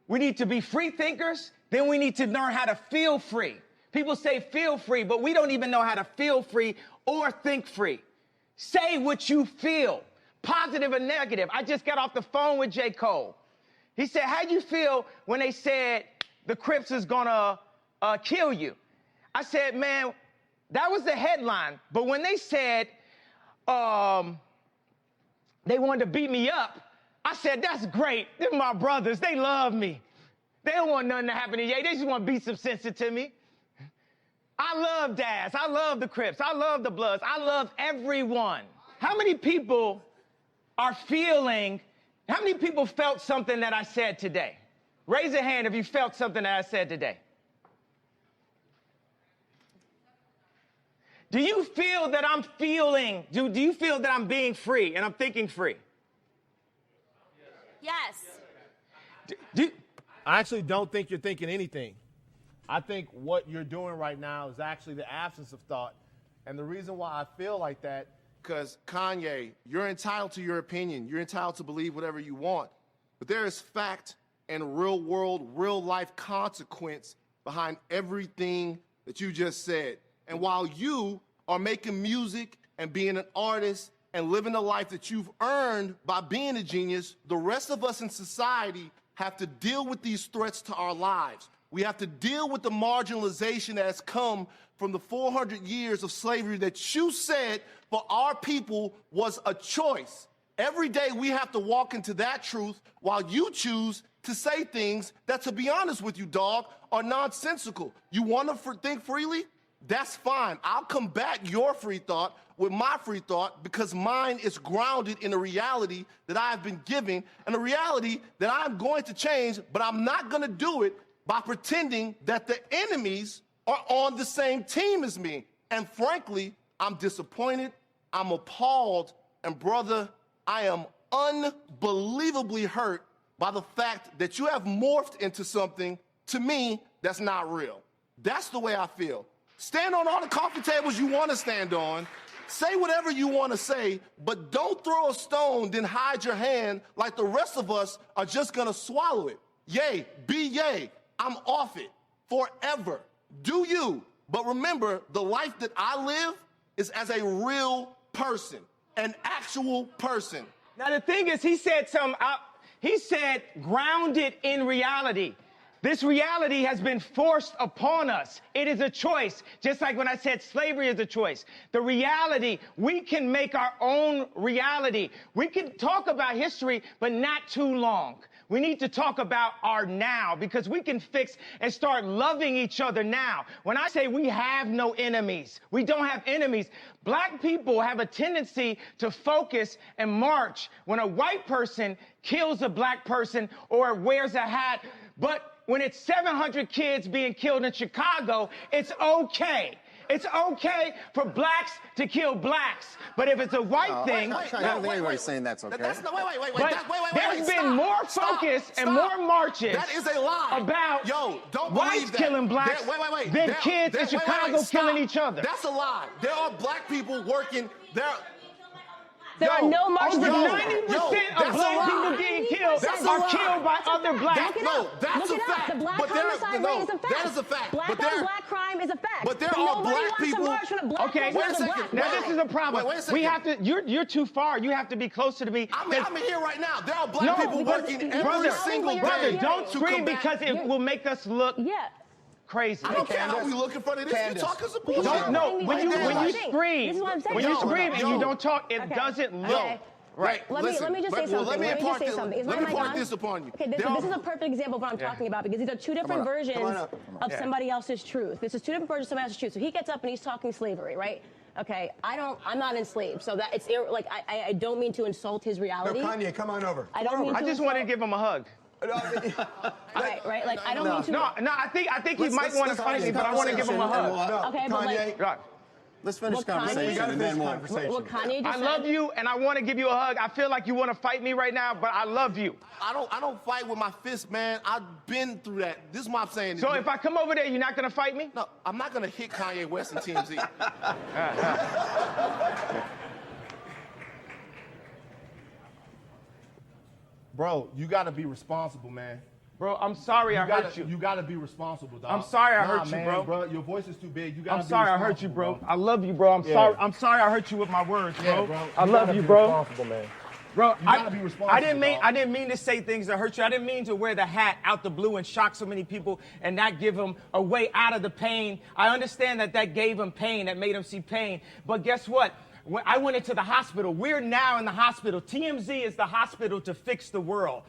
We need to be free thinkers. Then we need to learn how to feel free. People say feel free, but we don't even know how to feel free or think free. Say what you feel. Positive or negative. I just got off the phone with J. Cole. He said, how'd you feel when they said the Crips is gonna kill you? I said, man, that was the headline. But when they said they wanted to beat me up, I said, that's great. They're my brothers. They love me. They don't want nothing to happen to Ye. They just want to beat some sense into me. I love Daz. I love the Crips. I love the Bloods. I love everyone. How many people are feeling, how many people felt something that I said today? Raise a hand if you felt something that I said today. Do you feel that I'm feeling, do you feel that I'm being free and I'm thinking free? Yes. I actually don't think you're thinking anything. I think what you're doing right now is actually the absence of thought. And the reason why I feel like that, because Kanye, you're entitled to your opinion. You're entitled to believe whatever you want. But there is fact and real world, real life consequence behind everything that you just said. And while you are making music and being an artist and living the life that you've earned by being a genius, the rest of us in society have to deal with these threats to our lives. We have to deal with the marginalization that has come from the 400 years of slavery that you said for our people was a choice. Every day we have to walk into that truth while you choose to say things that, to be honest with you, dog, are nonsensical. You want to think freely? That's fine. I'll combat your free thought with my free thought because mine is grounded in a reality that I've been given and a reality that I'm going to change, but I'm not going to do it by pretending that the enemies are on the same team as me. And frankly, I'm disappointed, I'm appalled, and brother, I am unbelievably hurt by the fact that you have morphed into something, to me, that's not real. That's the way I feel. Stand on all the coffee tables you want to stand on. Say whatever you want to say, but don't throw a stone, then hide your hand like the rest of us are just going to swallow it. Yay, be yay. I'm off it forever. Do you. But remember, the life that I live is as a real person, an actual person. Now, the thing is, he said something, he said grounded in reality. This reality has been forced upon us. It is a choice, just like when I said slavery is a choice. The reality, we can make our own reality. We can talk about history, but not too long. We need to talk about our now because we can fix and start loving each other now. When I say we have no enemies, we don't have enemies. Black people have a tendency to focus and march when a white person kills a black person or wears a hat. But when it's 700 kids being killed in Chicago, it's okay. It's okay for blacks to kill blacks. But if it's a white thing... I don't think anybody's saying that's okay. There's been more focus and more marches that is a lie. About don't whites killing blacks than kids in Chicago killing each other. That's a lie. There are black people working... There are no marches over against 90% of black people getting killed are killed by other blacks. No, that's a fact. The black homicide rate is a fact. That is a fact. Black on black crime is a fact. But there are black people. Okay, wait a second. Now this is a problem. Wait a second. We have to. You're too far. You have to be closer to me. I'm here right now. There are black people working every single day. Brother, don't scream because it will make us look. Crazy. I don't care how we look in front of this. You're talking some bullshit. No, when you scream, this is what I'm saying. when you scream and you don't talk, it doesn't look. Right. Let me just say something. Let me impart this upon you. Okay, this is a perfect example of what I'm talking about because these are two different versions of somebody else's truth. This is two different versions of somebody else's truth. So he gets up and he's talking slavery, right? Okay, I'm not enslaved, so that it's like I don't mean to insult his reality. No, Kanye, come on over. I just wanted to give him a hug. right. Like I don't mean to. No. I think he might want to fight me, but I want to give him a hug. Okay, but like. Let's finish conversation and then we'll... What Kanye just I love you, and I want to give you a hug. I feel like you want to fight me right now, but I love you. I don't fight with my fist, man. I've been through that. This is what I'm saying. So if I come over there, you're not going to fight me? No, I'm not going to hit Kanye West and TMZ. Bro, you got to be responsible, man. Bro, I'm sorry I hurt you. You got to be responsible, dog. I'm sorry I hurt you, bro. Your voice is too big. You got to be I'm sorry I hurt you, bro. I love you, bro. I'm sorry I hurt you with my words, bro. Yeah, bro. I love you, bro. Responsible, man. Bro, you gotta be responsible, I didn't mean to say things that hurt you. I didn't mean to wear the hat out the blue and shock so many people and not give them a way out of the pain. I understand that gave them pain, that made them see pain. But guess what? When I went into the hospital. We're now in the hospital. TMZ is the hospital to fix the world.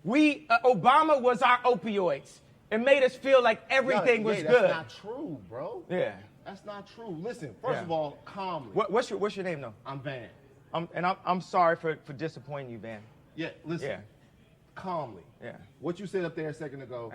Obama was our opioids. It made us feel like everything was good. That's not true, bro. Yeah. That's not true. Listen, first of all, calmly. What's your name, though? I'm Van. I'm sorry for disappointing you, man. Yeah, listen. Yeah. Calmly. Yeah. What you said up there a second ago,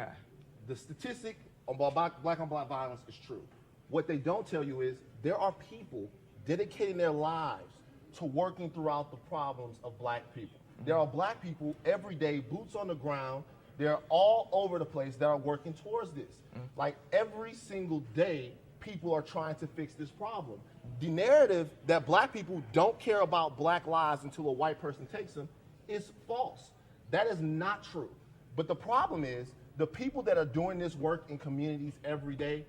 the statistic on black on black violence is true. What they don't tell you is there are people dedicating their lives to working throughout the problems of black people. There are black people every day, boots on the ground. They're all over the place that are working towards this. Like every single day, people are trying to fix this problem. The narrative that black people don't care about black lives until a white person takes them is false. That is not true. But the problem is the people that are doing this work in communities every day,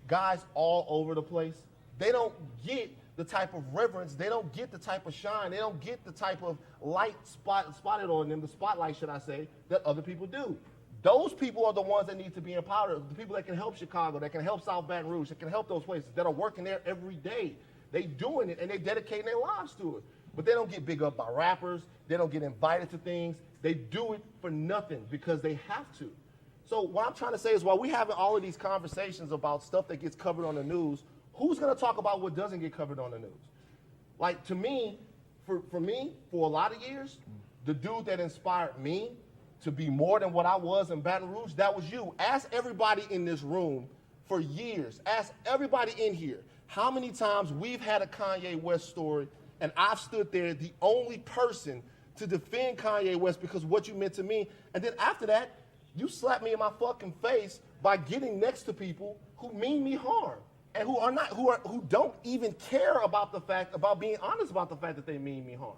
guys all over the place, they don't get the type of reverence, they don't get the type of shine, they don't get the type of light spotted on them, the spotlight, should I say, that other people do. Those people are the ones that need to be empowered, the people that can help Chicago, that can help South Baton Rouge, that can help those places, that are working there every day. They doing it and they dedicating their lives to it. But they don't get big up by rappers, they don't get invited to things, they do it for nothing because they have to. So what I'm trying to say is while we're having all of these conversations about stuff that gets covered on the news, who's gonna talk about what doesn't get covered on the news? Like to me, for me, for a lot of years, the dude that inspired me to be more than what I was in Baton Rouge, that was you. Ask everybody in this room for years, ask everybody in here, how many times we've had a Kanye West story and I've stood there the only person to defend Kanye West because what you meant to me, and then after that, you slap me in my fucking face by getting next to people who mean me harm and who don't even care about the fact, about being honest about the fact that they mean me harm.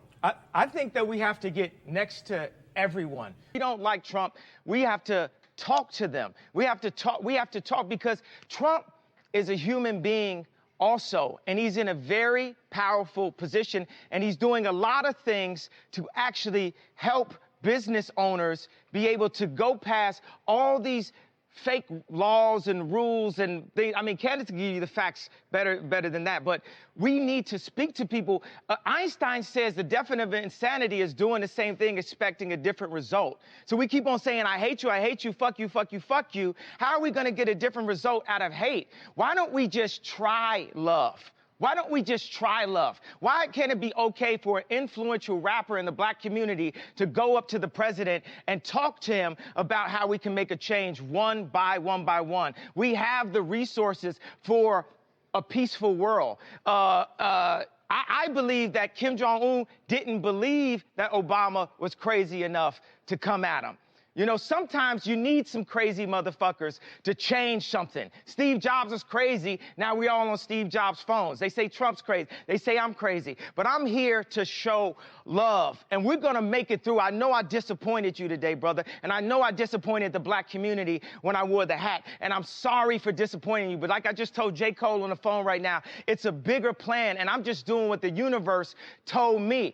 I think that we have to get next to everyone. We don't like Trump. We have to talk to them. We have to talk because Trump is a human being also, and he's in a very powerful position, and he's doing a lot of things to actually help business owners be able to go past all these fake laws and rules and things. I mean, candidates can give you the facts better than that, but we need to speak to people. Einstein says the definition of insanity is doing the same thing, expecting a different result. So we keep on saying, I hate you, fuck you, fuck you, fuck you. How are we gonna get a different result out of hate? Why don't we just try love? Why don't we just try love? Why can't it be okay for an influential rapper in the black community to go up to the president and talk to him about how we can make a change one by one? We have the resources for a peaceful world. I believe that Kim Jong-un didn't believe that Obama was crazy enough to come at him. You know, sometimes you need some crazy motherfuckers to change something. Steve Jobs was crazy. Now we all on Steve Jobs' phones. They say Trump's crazy. They say I'm crazy. But I'm here to show love. And we're going to make it through. I know I disappointed you today, brother. And I know I disappointed the black community when I wore the hat. And I'm sorry for disappointing you. But like I just told J. Cole on the phone right now, it's a bigger plan. And I'm just doing what the universe told me.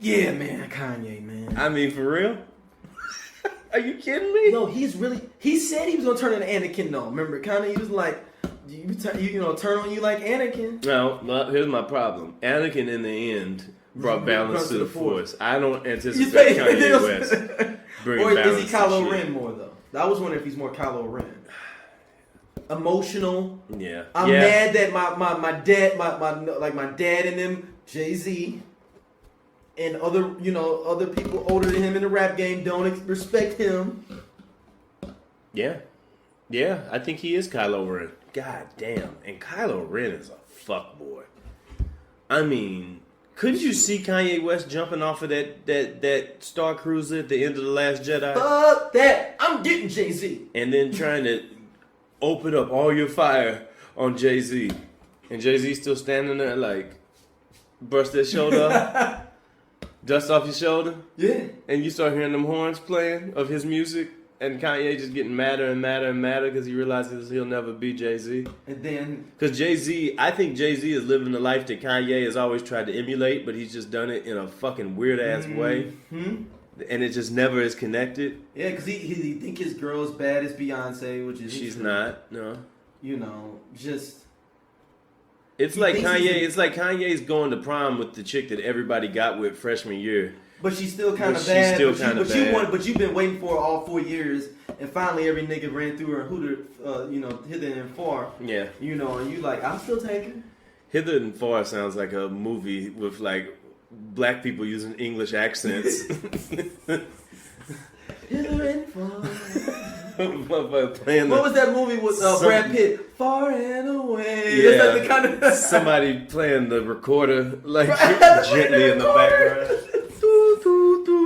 Yeah, man, Kanye, man. I mean, for real? Are you kidding me? No, he said he was gonna turn into Anakin though. Remember, Kanye, he was like, turn on you like Anakin. No, here's my problem. Anakin in the end brought balance to the Force. I don't anticipate Kanye West bringing or balance. Is he Kylo Ren more though? I was wondering if he's more Kylo Ren. Emotional. Yeah. I'm mad that my dad and them, Jay-Z, and other people older than him in the rap game don't respect him. Yeah. Yeah, I think he is Kylo Ren. God damn. And Kylo Ren is a fuckboy. I mean, couldn't you see Kanye West jumping off of that Star Cruiser at the end of The Last Jedi? Fuck that. I'm getting Jay-Z. And then trying to open up all your fire on Jay-Z. And Jay-Z still standing there like, brush that shoulder up. Dust off your shoulder? Yeah. And you start hearing them horns playing of his music, and Kanye just getting madder and madder and madder because he realizes he'll never be Jay-Z. And then... Because Jay-Z, I think Jay-Z is living the life that Kanye has always tried to emulate, but he's just done it in a fucking weird-ass way. And it just never is connected. Yeah, because he think his girl's bad as Beyonce, which is... She's not, no. you know, just. It's like Kanye. It's like Kanye's going to prom with the chick that everybody got with freshman year. But she's still kind of bad. She's still kind of bad. But you've been waiting for her all 4 years, and finally every nigga ran through her hooter, hither and far. Yeah. You know, and you like, I'll still take her. Hither and far sounds like a movie with like black people using English accents. Hither and far. What was that movie with Brad Pitt? Far and away. Yeah, like the kind of somebody playing the recorder like gently in the background.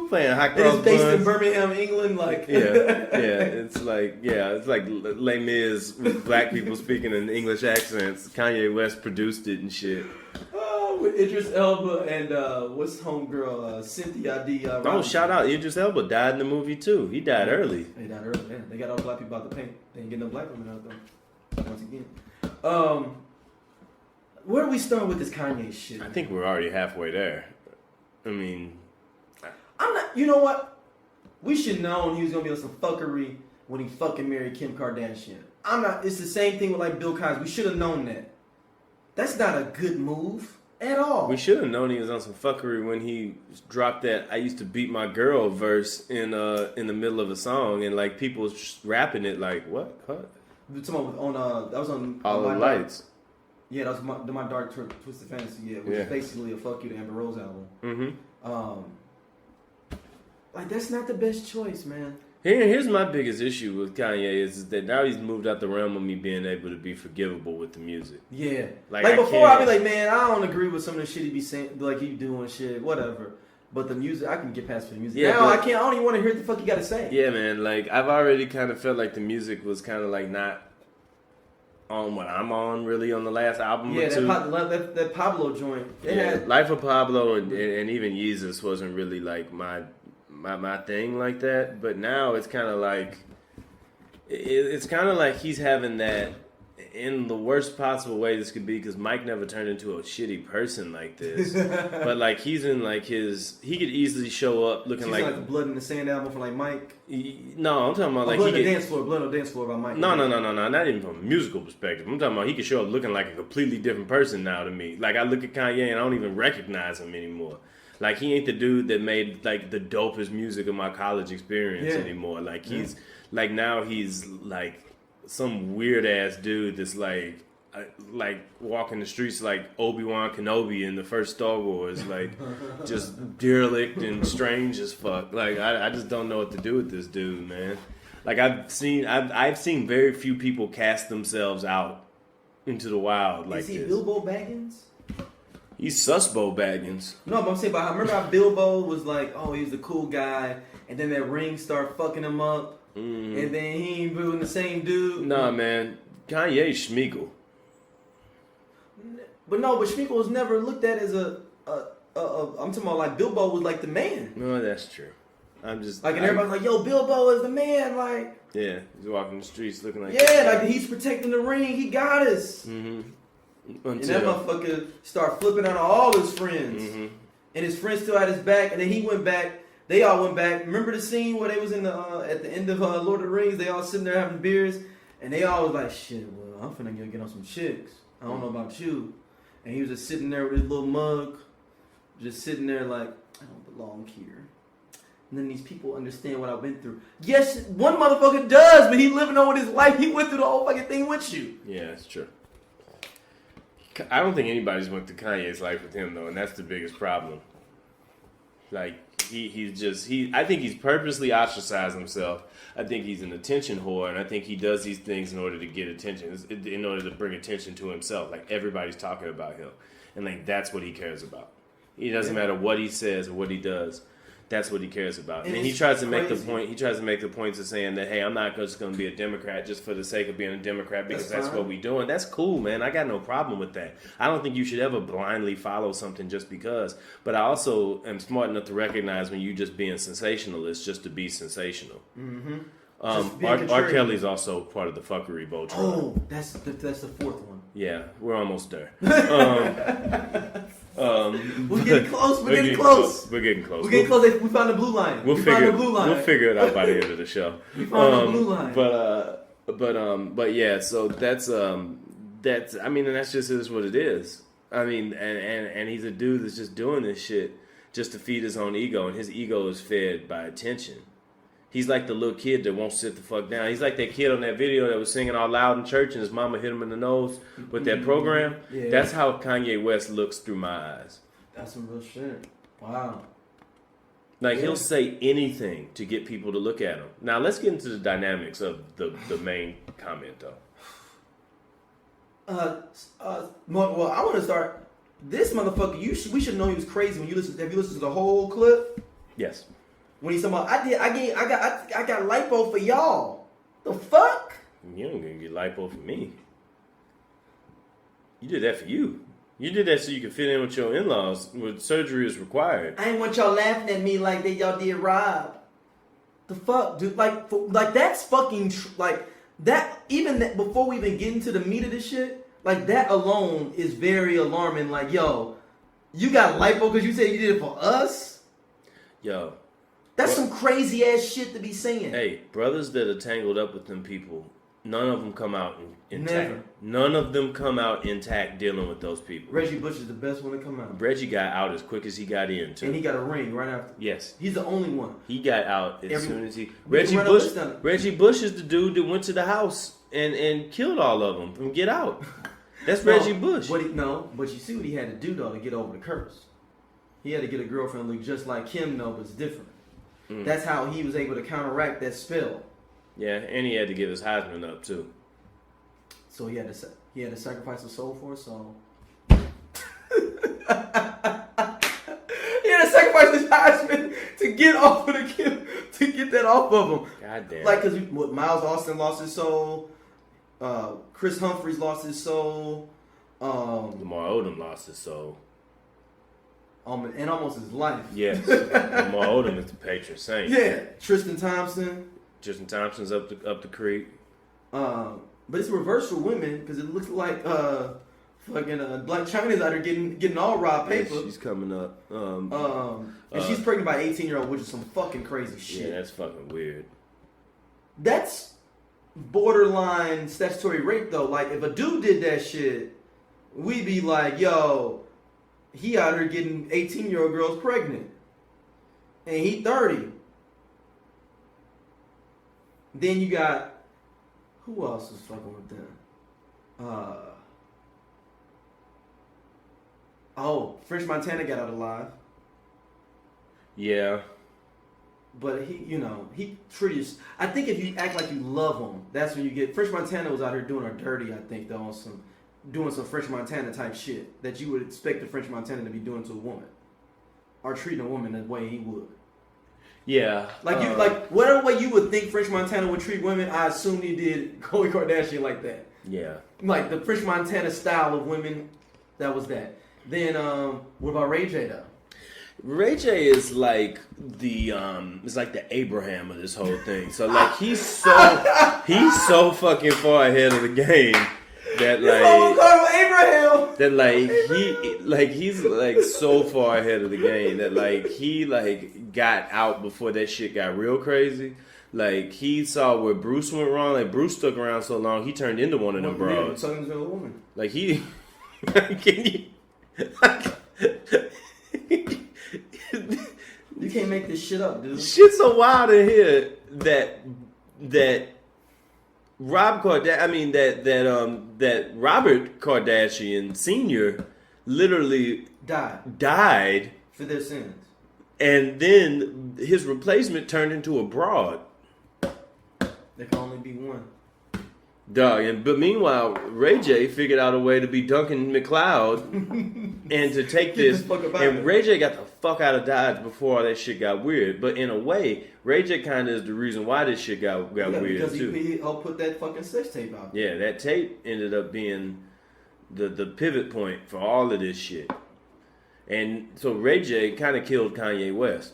Playing Hot Cross Buns. It's based in Birmingham, England. Like it's like Les Mis with black people speaking in English accents. Kanye West produced it and shit. With Idris Elba and what's homegirl Cynthia D. Shout out Idris Elba died in the movie too. He died early. He died early. Yeah. They got all black people out the paint. They ain't getting no black women out there. Once again, where do we start with this Kanye shit? I think we're already halfway there. I mean, I'm not. You know what? We should known he was gonna be on some fuckery when he fucking married Kim Kardashian. I'm not. It's the same thing with like Bill Cosby. We should have known that. That's not a good move at all. We should have known he was on some fuckery when he dropped that "I used to beat my girl" verse in the middle of a song, and like people was rapping it like, what? That was on All the Lights. Yeah, that was my Dark Twisted Fantasy. Yeah, which is basically a fuck you to Amber Rose album. Mm-hmm. Like that's not the best choice, man. Here's my biggest issue with Kanye is that now he's moved out the realm of me being able to be forgivable with the music. Yeah. Like before, I'd be like, man, I don't agree with some of the shit he be saying, like he doing shit, whatever. But the music, I can get past for the music. Yeah, now I can't. I don't even want to hear what the fuck you got to say. Yeah, man. Like I've already kind of felt like the music was kind of like not on what I'm on really on the last album. Yeah, or two. that Pablo joint. Life of Pablo and even Yeezus wasn't really like my thing like that, but now it's kind of like he's having that in the worst possible way this could be, because Mike never turned into a shitty person like this. But like he's in like he could easily show up looking like the Blood in the Sand album for like Mike. No, I'm talking about like Blood on the Dance Floor by Mike. No, not even from a musical perspective. I'm talking about he could show up looking like a completely different person now to me. Like I look at Kanye and I don't even recognize him anymore. Like he ain't the dude that made like the dopest music of my college experience anymore. Like he's like now he's like some weird ass dude that's like walking the streets like Obi-Wan Kenobi in the first Star Wars, like just derelict and strange as fuck. Like I just don't know what to do with this dude, man. Like I've seen very few people cast themselves out into the wild like this. Is he Bilbo Baggins? He's Susbo Baggins. No, but I'm saying, remember how Bilbo was like, oh, he's the cool guy, and then that ring started fucking him up, and then he ain't doing the same dude. Nah, man, Kanye's Schmeagol. But Schmeagol was never looked at as I'm talking about like Bilbo was like the man. No, that's true. I'm just like, and everybody's like, yo, Bilbo is the man, like. Yeah, he's walking the streets looking like. Yeah, like he's protecting the ring. He got us. Mm-hmm. And that motherfucker start flipping out on all his friends. Mm-hmm. And his friends still had his back. And then he went back. They all went back. Remember the scene where they was in the at the end of Lord of the Rings? They all sitting there having beers. And they all was like, shit, well, I'm finna get on some chicks. I don't know about you. And he was just sitting there with his little mug. Just sitting there like, I don't belong here. And then these people understand what I went through. Yes, one motherfucker does, but he living on with his life. He went through the whole fucking thing with you. Yeah, that's true. I don't think anybody's went through Kanye's life with him though, and that's the biggest problem. Like I think he's purposely ostracized himself. I think he's an attention whore, and I think he does these things in order to get attention, in order to bring attention to himself. Like everybody's talking about him, and like that's what he cares about. It doesn't matter what he says or what he does. That's what he cares about. And he tries to make the point. He tries to make the points of saying that, hey, I'm not just going to be a Democrat just for the sake of being a Democrat because that's what we're doing. That's cool, man. I got no problem with that. I don't think you should ever blindly follow something just because. But I also am smart enough to recognize when you're just being sensationalist just to be sensational. Mm-hmm. R. Kelly's also part of the fuckery Voltron. Oh, that's the fourth one. Yeah, we're almost there. We're getting close. We're getting close. We're getting close. We found the blue line. We'll figure it out by the end of the show. We found the blue line. But But yeah, so that's I mean, and that's just is what it is. I mean, and he's a dude that's just doing this shit just to feed his own ego, and his ego is fed by attention. He's like the little kid that won't sit the fuck down. He's like that kid on that video that was singing all loud in church and his mama hit him in the nose with that program. Yeah. That's how Kanye West looks through my eyes. That's some real shit. Wow. Like, he'll say anything to get people to look at him. Now, let's get into the dynamics of the main comment, though. Well, I want to start. This motherfucker, we should know he was crazy when you listen. Have you listened to the whole clip? Yes. When he's talking about, I got lipo for y'all. The fuck? You don't gonna get lipo for me. You did that for you. You did that so you could fit in with your in-laws when surgery is required. I ain't want y'all laughing at me like y'all did Rob. The fuck, dude? Like that's fucking like that. Even that, before we even get into the meat of this shit, like that alone is very alarming. Like, yo, you got lipo because you said you did it for us. Yo, that's some crazy ass shit to be saying. Hey, brothers that are tangled up with them people, none of them come out intact. Never. None of them come out intact dealing with those people. Reggie Bush is the best one to come out. Reggie got out as quick as he got in, too. And he got a ring right after. Yes. He's the only one. He got out as soon as he... Reggie Bush is the dude that went to the house and killed all of them from Get Out. That's Reggie Bush. But you see what he had to do, though, to get over the curse. He had to get a girlfriend look just like Kim, though, but it's different. That's how he was able to counteract that spell. Yeah, and he had to give his Heisman up too. So he had to sacrifice a soul for a soul. He had to sacrifice his Heisman to get off of the kid, to get that off of him. God damn. Like, because Miles Austin lost his soul, Chris Humphries lost his soul, Lamar Odom lost his soul. And almost his life. Yes. Lamar Odom is the patron saint. Yeah. Tristan Thompson. Tristan Thompson's up the creek. But it's reversed for women because it looks like fucking Black China's out here getting all raw paper. Yeah, she's coming up. And she's pregnant by an 18-year-old, which is some fucking crazy shit. Yeah, that's fucking weird. That's borderline statutory rape, though. Like, if a dude did that shit, we'd be like, yo, he out here getting 18-year-old girls pregnant. And he 30. Then you got, who else is fucking with them? French Montana got out alive. Yeah. But he treated. I think if you act like you love him, that's when you get. French Montana was out here doing her dirty, I think, though, on doing some French Montana type shit that you would expect a French Montana to be doing to a woman, or treating a woman the way he would. Yeah. Like whatever way you would think French Montana would treat women, I assume he did Khloe Kardashian like that. Yeah. Like the French Montana style of women, that was that. Then what about Ray J though? Ray J is like the Abraham of this whole thing. So like he's so fucking far ahead of the game that he's so far ahead of the game that like he like got out before that shit got real crazy. Like he saw where Bruce went wrong. Like Bruce stuck around so long, he turned into one of them broads. Like he, can you? You can't make this shit up, dude. Shit's so wild in here that Robert Kardashian Sr. literally died for their sins, and then his replacement turned into a broad. There can only be one. Dog, but meanwhile, Ray J figured out a way to be Duncan McLeod and to take this. And Ray J got the fuck out of Dodge before all that shit got weird. But in a way, Ray J kind of is the reason why this shit got weird because too. He helped put that fucking sex tape out. Yeah, that tape ended up being the pivot point for all of this shit. And so Ray J kind of killed Kanye West.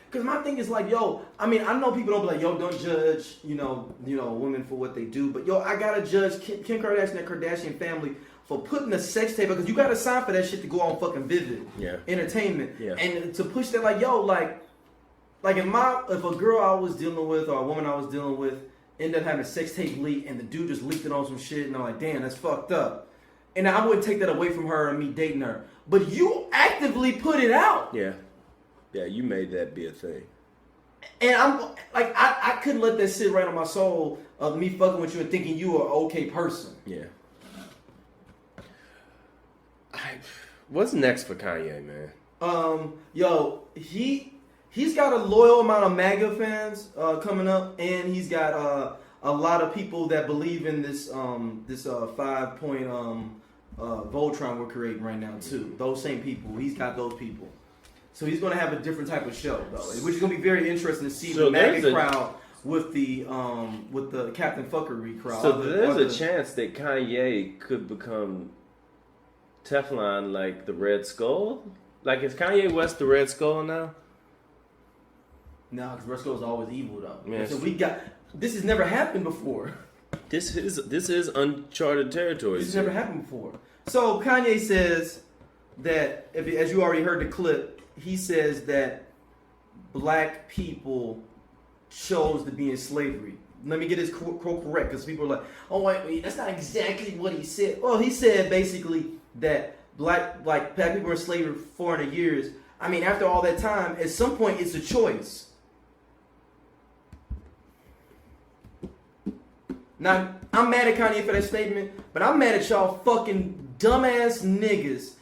Because my thing is like, yo, I mean, I know people don't be like, yo, don't judge, women for what they do. But, yo, I got to judge Kim Kardashian and the Kardashian family for putting a sex tape. Because you got to sign for that shit to go on fucking Vivid Entertainment. Yeah. And to push that, like, yo, like if a girl I was dealing with or a woman I was dealing with ended up having a sex tape leak, and the dude just leaked it on some shit, and I'm like, damn, that's fucked up. And I wouldn't take that away from her and me dating her. But you actively put it out. Yeah. Yeah, you made that be a thing. And I'm like, I couldn't let that sit right on my soul of me fucking with you and thinking you are an okay person. Yeah. What's next for Kanye, man? Yo, he's got a loyal amount of MAGA fans coming up, and he's got a lot of people that believe in this 5-point Voltron we're creating right now too. Those same people, he's got those people. So he's going to have a different type of show though, which is going to be very interesting to see the MAGA crowd with the Captain Fuckery crowd. So there's a chance that Kanye could become Teflon, like the Red Skull. Like, is Kanye West the Red Skull now? No, because Red Skull is always evil though. Yeah, so this has never happened before. This is uncharted territory. This has never happened before. So Kanye says that, as you already heard the clip, he says that black people chose to be in slavery. Let me get his quote correct, because people are like, oh wait, that's not exactly what he said. Well, he said basically that black people were in slavery for 400 years. I mean, after all that time, at some point, it's a choice. Now, I'm mad at Kanye for that statement, but I'm mad at y'all fucking dumbass niggas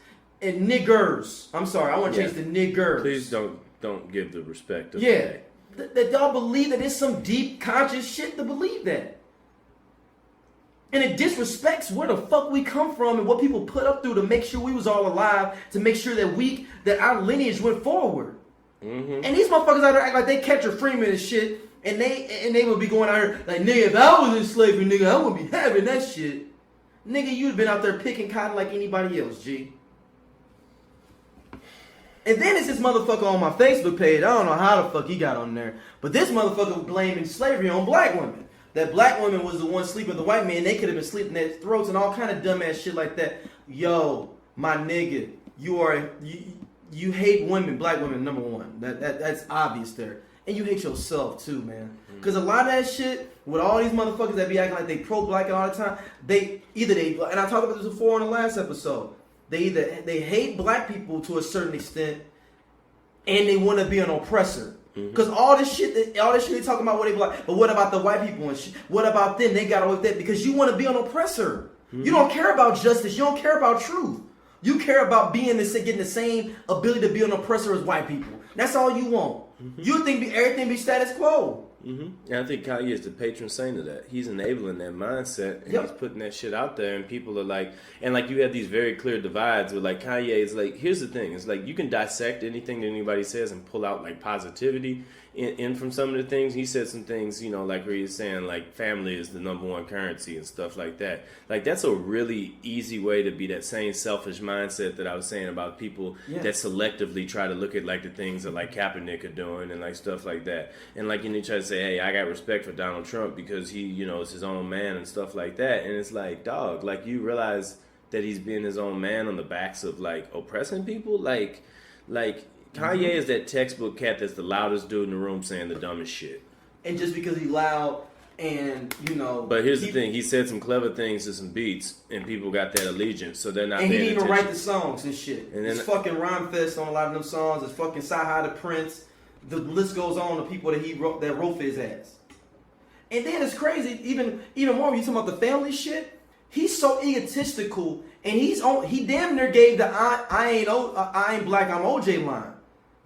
and niggers. I'm sorry, I want to change to niggers. Please don't give the respect of that y'all believe that it's some deep conscious shit to believe that. And it disrespects where the fuck we come from and what people put up through to make sure we was all alive, to make sure that our lineage went forward. Mm-hmm. And these motherfuckers out there act like they Catcher Freeman and shit, and they would be going out here like, nigga, if I was in slavery, nigga, I wouldn't be having that shit. Nigga, you'd been out there picking cotton like anybody else, G. And then it's this motherfucker on my Facebook page. I don't know how the fuck he got on there, but this motherfucker blaming slavery on black women. That black women was the one sleeping with the white man. They could have been sleeping their throats and all kind of dumbass shit like that. Yo, my nigga, you hate women, black women, number one. That's obvious there. And you hate yourself too, man. Because a lot of that shit, with all these motherfuckers that be acting like they pro-black all the time, and I talked about this before in the last episode, they hate black people to a certain extent, and they want to be an oppressor. Because all this shit they talking about, what they be like, but what about the white people and shit? What about them? They got away with that because you want to be an oppressor. Mm-hmm. You don't care about justice. You don't care about truth. You care about getting the same ability to be an oppressor as white people. That's all you want. Mm-hmm. You think everything be status quo. Mm-hmm. And I think Kanye is the patron saint of that. He's enabling that mindset, and he's putting that shit out there, and people are like, and like you have these very clear divides with like Kanye is like, here's the thing, it's like you can dissect anything that anybody says and pull out like positivity in from some of the things. He said some things, like where he's saying like family is the number one currency and stuff like that. Like that's a really easy way to be that same selfish mindset that I was saying about people that selectively try to look at like the things that like Kaepernick are doing and like stuff like that. And like, you try to say, hey, I got respect for Donald Trump because he, is his own man and stuff like that. And it's like, dog, like you realize that he's being his own man on the backs of like oppressing people. Like Kanye is that textbook cat that's the loudest dude in the room saying the dumbest shit. And just because he's loud and, But here's the thing. He said some clever things to some beats and people got that allegiance, so they're not paying attention. And he didn't even write the songs and shit. And then, it's fucking rhyme fest on a lot of them songs. It's fucking Sci-Hi to Prince. The list goes on to people that that wrote for his ass. And then it's crazy, even more when you talking about the family shit. He's so egotistical, and he damn near gave the I ain't black, I'm OJ line.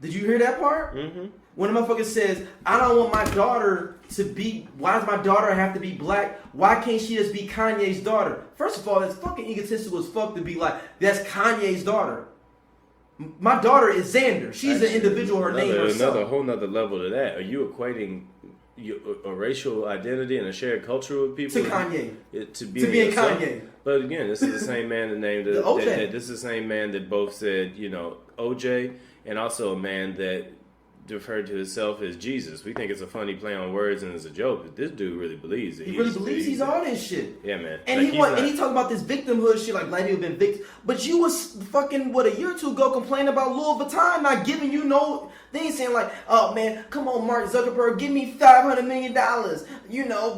Did you hear that part? Mm-hmm. When the motherfucker says, I don't want my daughter to be, why does my daughter have to be black? Why can't she just be Kanye's daughter? First of all, it's fucking egotistical as fuck to be like, that's Kanye's daughter. My daughter is Xander. She's an individual, her name herself. Another whole nother level to that. Are you equating a racial identity and a shared culture with people to Kanye to being Kanye? But again, this is the same man that named it. This is the same man that both said, OJ, and also a man that referred to himself as Jesus. We think it's a funny play on words and it's a joke, but this dude really believes it. He really believes he's all this shit. Yeah, man. And he talk about this victimhood shit, like black people been victims. But you was fucking, a year or two ago complaining about Louis Vuitton not giving you no. They ain't saying like, oh man, come on, Mark Zuckerberg, give me $500 million.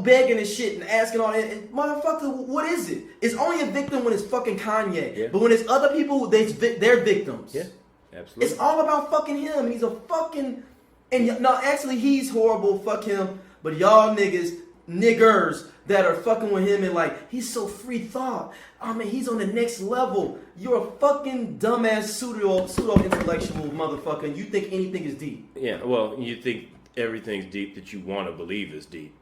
Begging and shit and asking all that. And motherfucker, what is it? It's only a victim when it's fucking Kanye. Yeah. But when it's other people, they're victims. Yeah. Absolutely. It's all about fucking him. He's a fucking... And no, actually, he's horrible. Fuck him. But y'all niggers that are fucking with him and like, he's so free thought. I mean, he's on the next level. You're a fucking dumbass pseudo-intellectual motherfucker and you think anything is deep. Yeah, well, you think everything's deep that you want to believe is deep.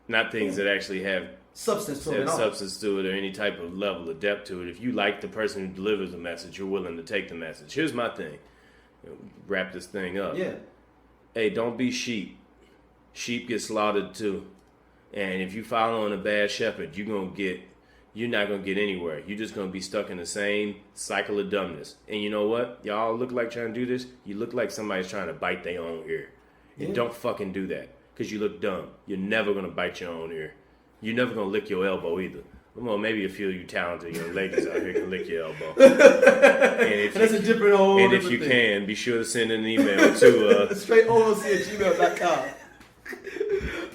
Not things that actually have substance to it or any type of level of depth to it. If you like the person who delivers the message, you're willing to take the message. Here's my thing. Wrap this thing up. Yeah. Hey, don't be sheep. Sheep get slaughtered too. And if you following a bad shepherd, you're not gonna get anywhere. You're just gonna be stuck in the same cycle of dumbness. And you know what? Y'all look like trying to do this. You look like somebody's trying to bite their own ear. And don't fucking do that. Because you look dumb. You're never gonna bite your own ear. You're never gonna lick your elbow either. Well, maybe a few of you talented young ladies out here can lick your elbow. And that's a different old. And if you can, be sure to send an email to straightoc@gmail.com.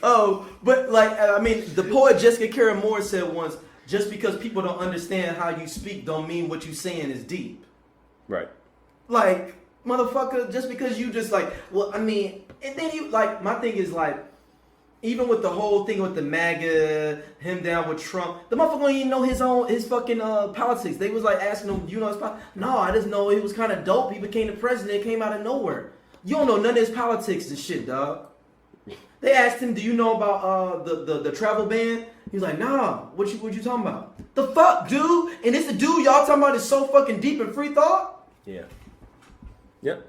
Oh, but the poet Jessica Karen Moore said once, just because people don't understand how you speak don't mean what you're saying is deep. Right. Like, motherfucker, just because you just like, and then you like, my thing is like, even with the whole thing with the MAGA, him down with Trump, the motherfucker don't even know his fucking politics. They was like asking him, you know his politics? No, I just know it was kind of dope. He became the president, came out of nowhere. You don't know none of his politics and shit, dog. They asked him, do you know about the travel ban? He was like, nah, what you talking about? The fuck, dude? And it's the dude y'all talking about is so fucking deep and free thought? Yeah. Yep.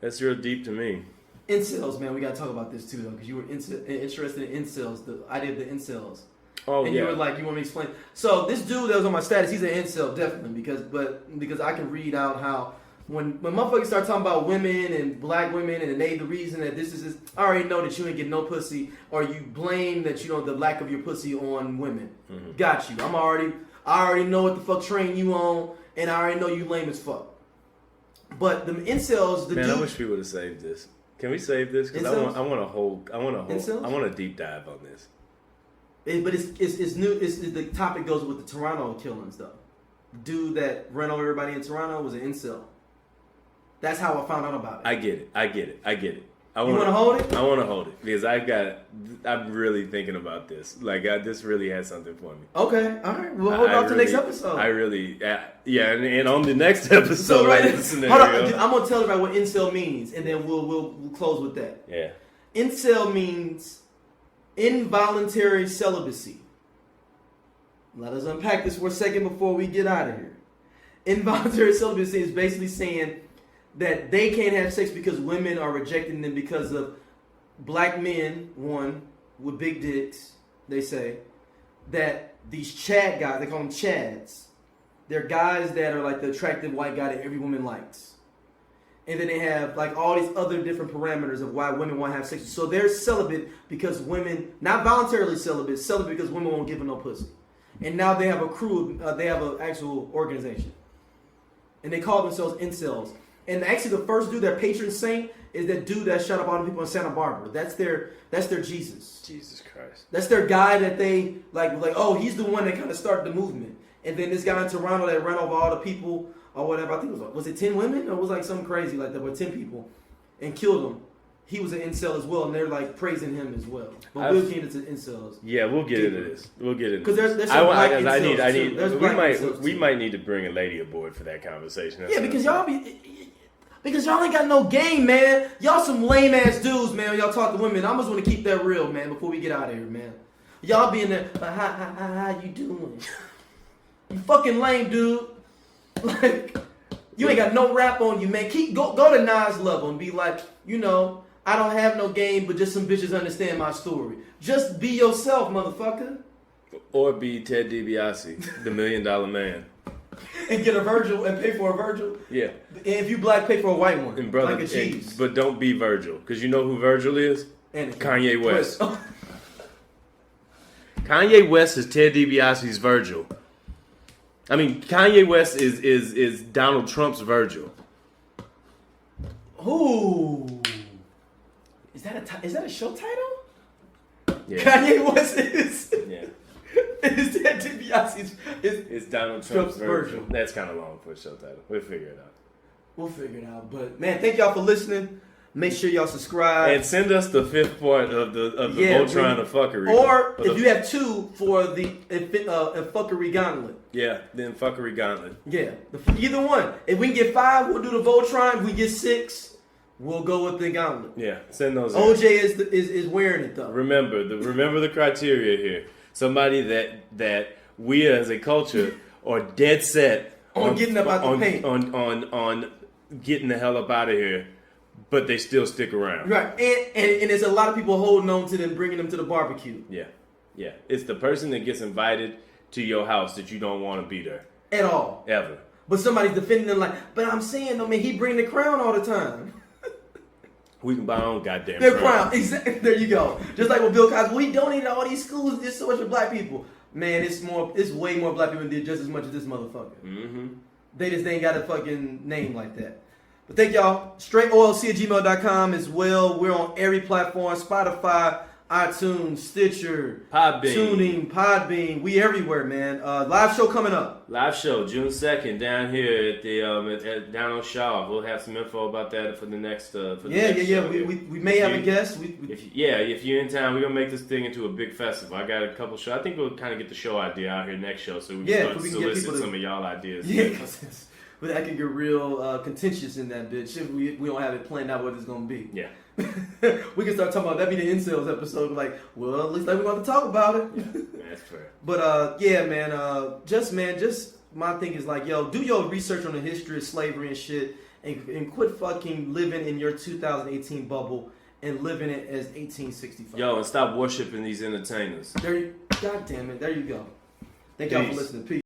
That's real deep to me. Incels, man, we gotta talk about this too, though, because you were interested in incels, the idea of the incels. Oh, and you were like, you want me to explain? So this dude that was on my status, he's an incel, definitely, because I can read out how when motherfuckers start talking about women and black women and they the reason that this is this, I already know that you ain't get no pussy, or you blame that the lack of your pussy on women. Mm-hmm. Got you. I already know what the fuck train you on, and I already know you lame as fuck. But the incels, I wish we would have saved this. Can we save this? Because I want a deep dive on this. But it's new. The topic goes with the Toronto killings, though. The dude that ran over everybody in Toronto was an incel. That's how I found out about it. I get it. You want to hold it? I want to hold it because I'm really thinking about this. Like, this really has something for me. Okay, all right. We'll hold off to next episode. And on the next episode, hold on, I'm gonna tell you about what incel means, and then we'll close with that. Yeah. Incel means involuntary celibacy. Let us unpack this for a second before we get out of here. Involuntary celibacy is basically saying that they can't have sex because women are rejecting them because of black men, one, with big dicks, they say, that these Chad guys, they call them Chads, they're guys that are like the attractive white guy that every woman likes. And then they have like all these other different parameters of why women want to have sex. So they're celibate because women, not voluntarily celibate because women won't give them no pussy. And now they have a crew, they have an actual organization. And they call themselves incels. And actually, the first dude, their patron saint, is that dude that shot up all the people in Santa Barbara. That's their Jesus. Jesus Christ. That's their guy that they like. Oh, he's the one that kind of started the movement. And then this guy in Toronto that ran over all the people or whatever. I think it was it 10 women or it was like something crazy like that, but 10 people and killed them. He was an incel as well, and they're like praising him as well. But we'll get into incels. Yeah, we'll get into this. We'll get into because there's some black incels too. We might need to bring a lady aboard for that conversation. Yeah, because y'all ain't got no game, man. Y'all some lame ass dudes, man. When y'all talk to women, I just want to keep that real, man. Before we get out of here, man. Y'all be in there. How you doing? You fucking lame, dude. Like you ain't got no rap on you, man. Go to Nas level and be like, I don't have no game, but just some bitches understand my story. Just be yourself, motherfucker. Or be Ted DiBiase, the $1 Million Man. and get a Virgil and pay for a Virgil. Yeah. And if you black, pay for a white one. And brother, like a cheese. but don't be Virgil, because you know who Virgil is? Kanye West. Kanye West is Ted DiBiase's Virgil. I mean, Kanye West is Donald Trump's Virgil. Ooh. Is that a show title? Yeah. Kanye West is. Yeah. Is Ted DiBiase's? It's Donald Trump's Virgil. That's kind of long for a show title. We'll figure it out. We'll figure it out. But man, thank y'all for listening. Make sure y'all subscribe And send us the fifth part of the Voltron of fuckery. Or if you have two for the fuckery gauntlet. Yeah, then fuckery gauntlet. Yeah, either one. If we can get 5, we'll do the Voltron. If we get 6, we'll go with the gauntlet. Yeah, send those. OJ is wearing it though. Remember the criteria here. Somebody that we as a culture are dead set on getting up out the paint. On getting the hell up out of here, but they still stick around. Right, and there's a lot of people holding on to them, bringing them to the barbecue. Yeah. It's the person that gets invited to your house that you don't want to be there at all, ever. But somebody's defending them like, but I'm saying, I mean, he bring the crown all the time. We can buy our own goddamn crown. Exactly. There you go. Just like with Bill Cosby, we donated all these schools. There's so much for black people. Man, it's way more black people did just as much as this motherfucker. Mm-hmm. They just ain't got a fucking name like that. But thank y'all. StraightOLC@gmail.com as well. We're on every platform: Spotify, iTunes, Stitcher, Podbean. Tuning, Podbean. We everywhere, man. Live show coming up. Live show June 2nd down here at the down on Shaw. We'll have some info about that for the next. Show. We may have a guest. If you're in town, we're gonna make this thing into a big festival. I got a couple shows. I think we'll kind of get the show idea out here next show, so we can start solicit some of y'all ideas. Yeah, because that could get real contentious in that bitch. If we don't have it planned out what it's gonna be. Yeah. We can start talking about that'd be the incels episode. Like, well, at least we're going to talk about it. Yeah, that's fair. But just my thing is like, yo, do your research on the history of slavery and shit, and quit fucking living in your 2018 bubble and living it as 1865. Yo, and stop worshiping these entertainers. God damn it, there you go. Thank y'all for listening. Peace.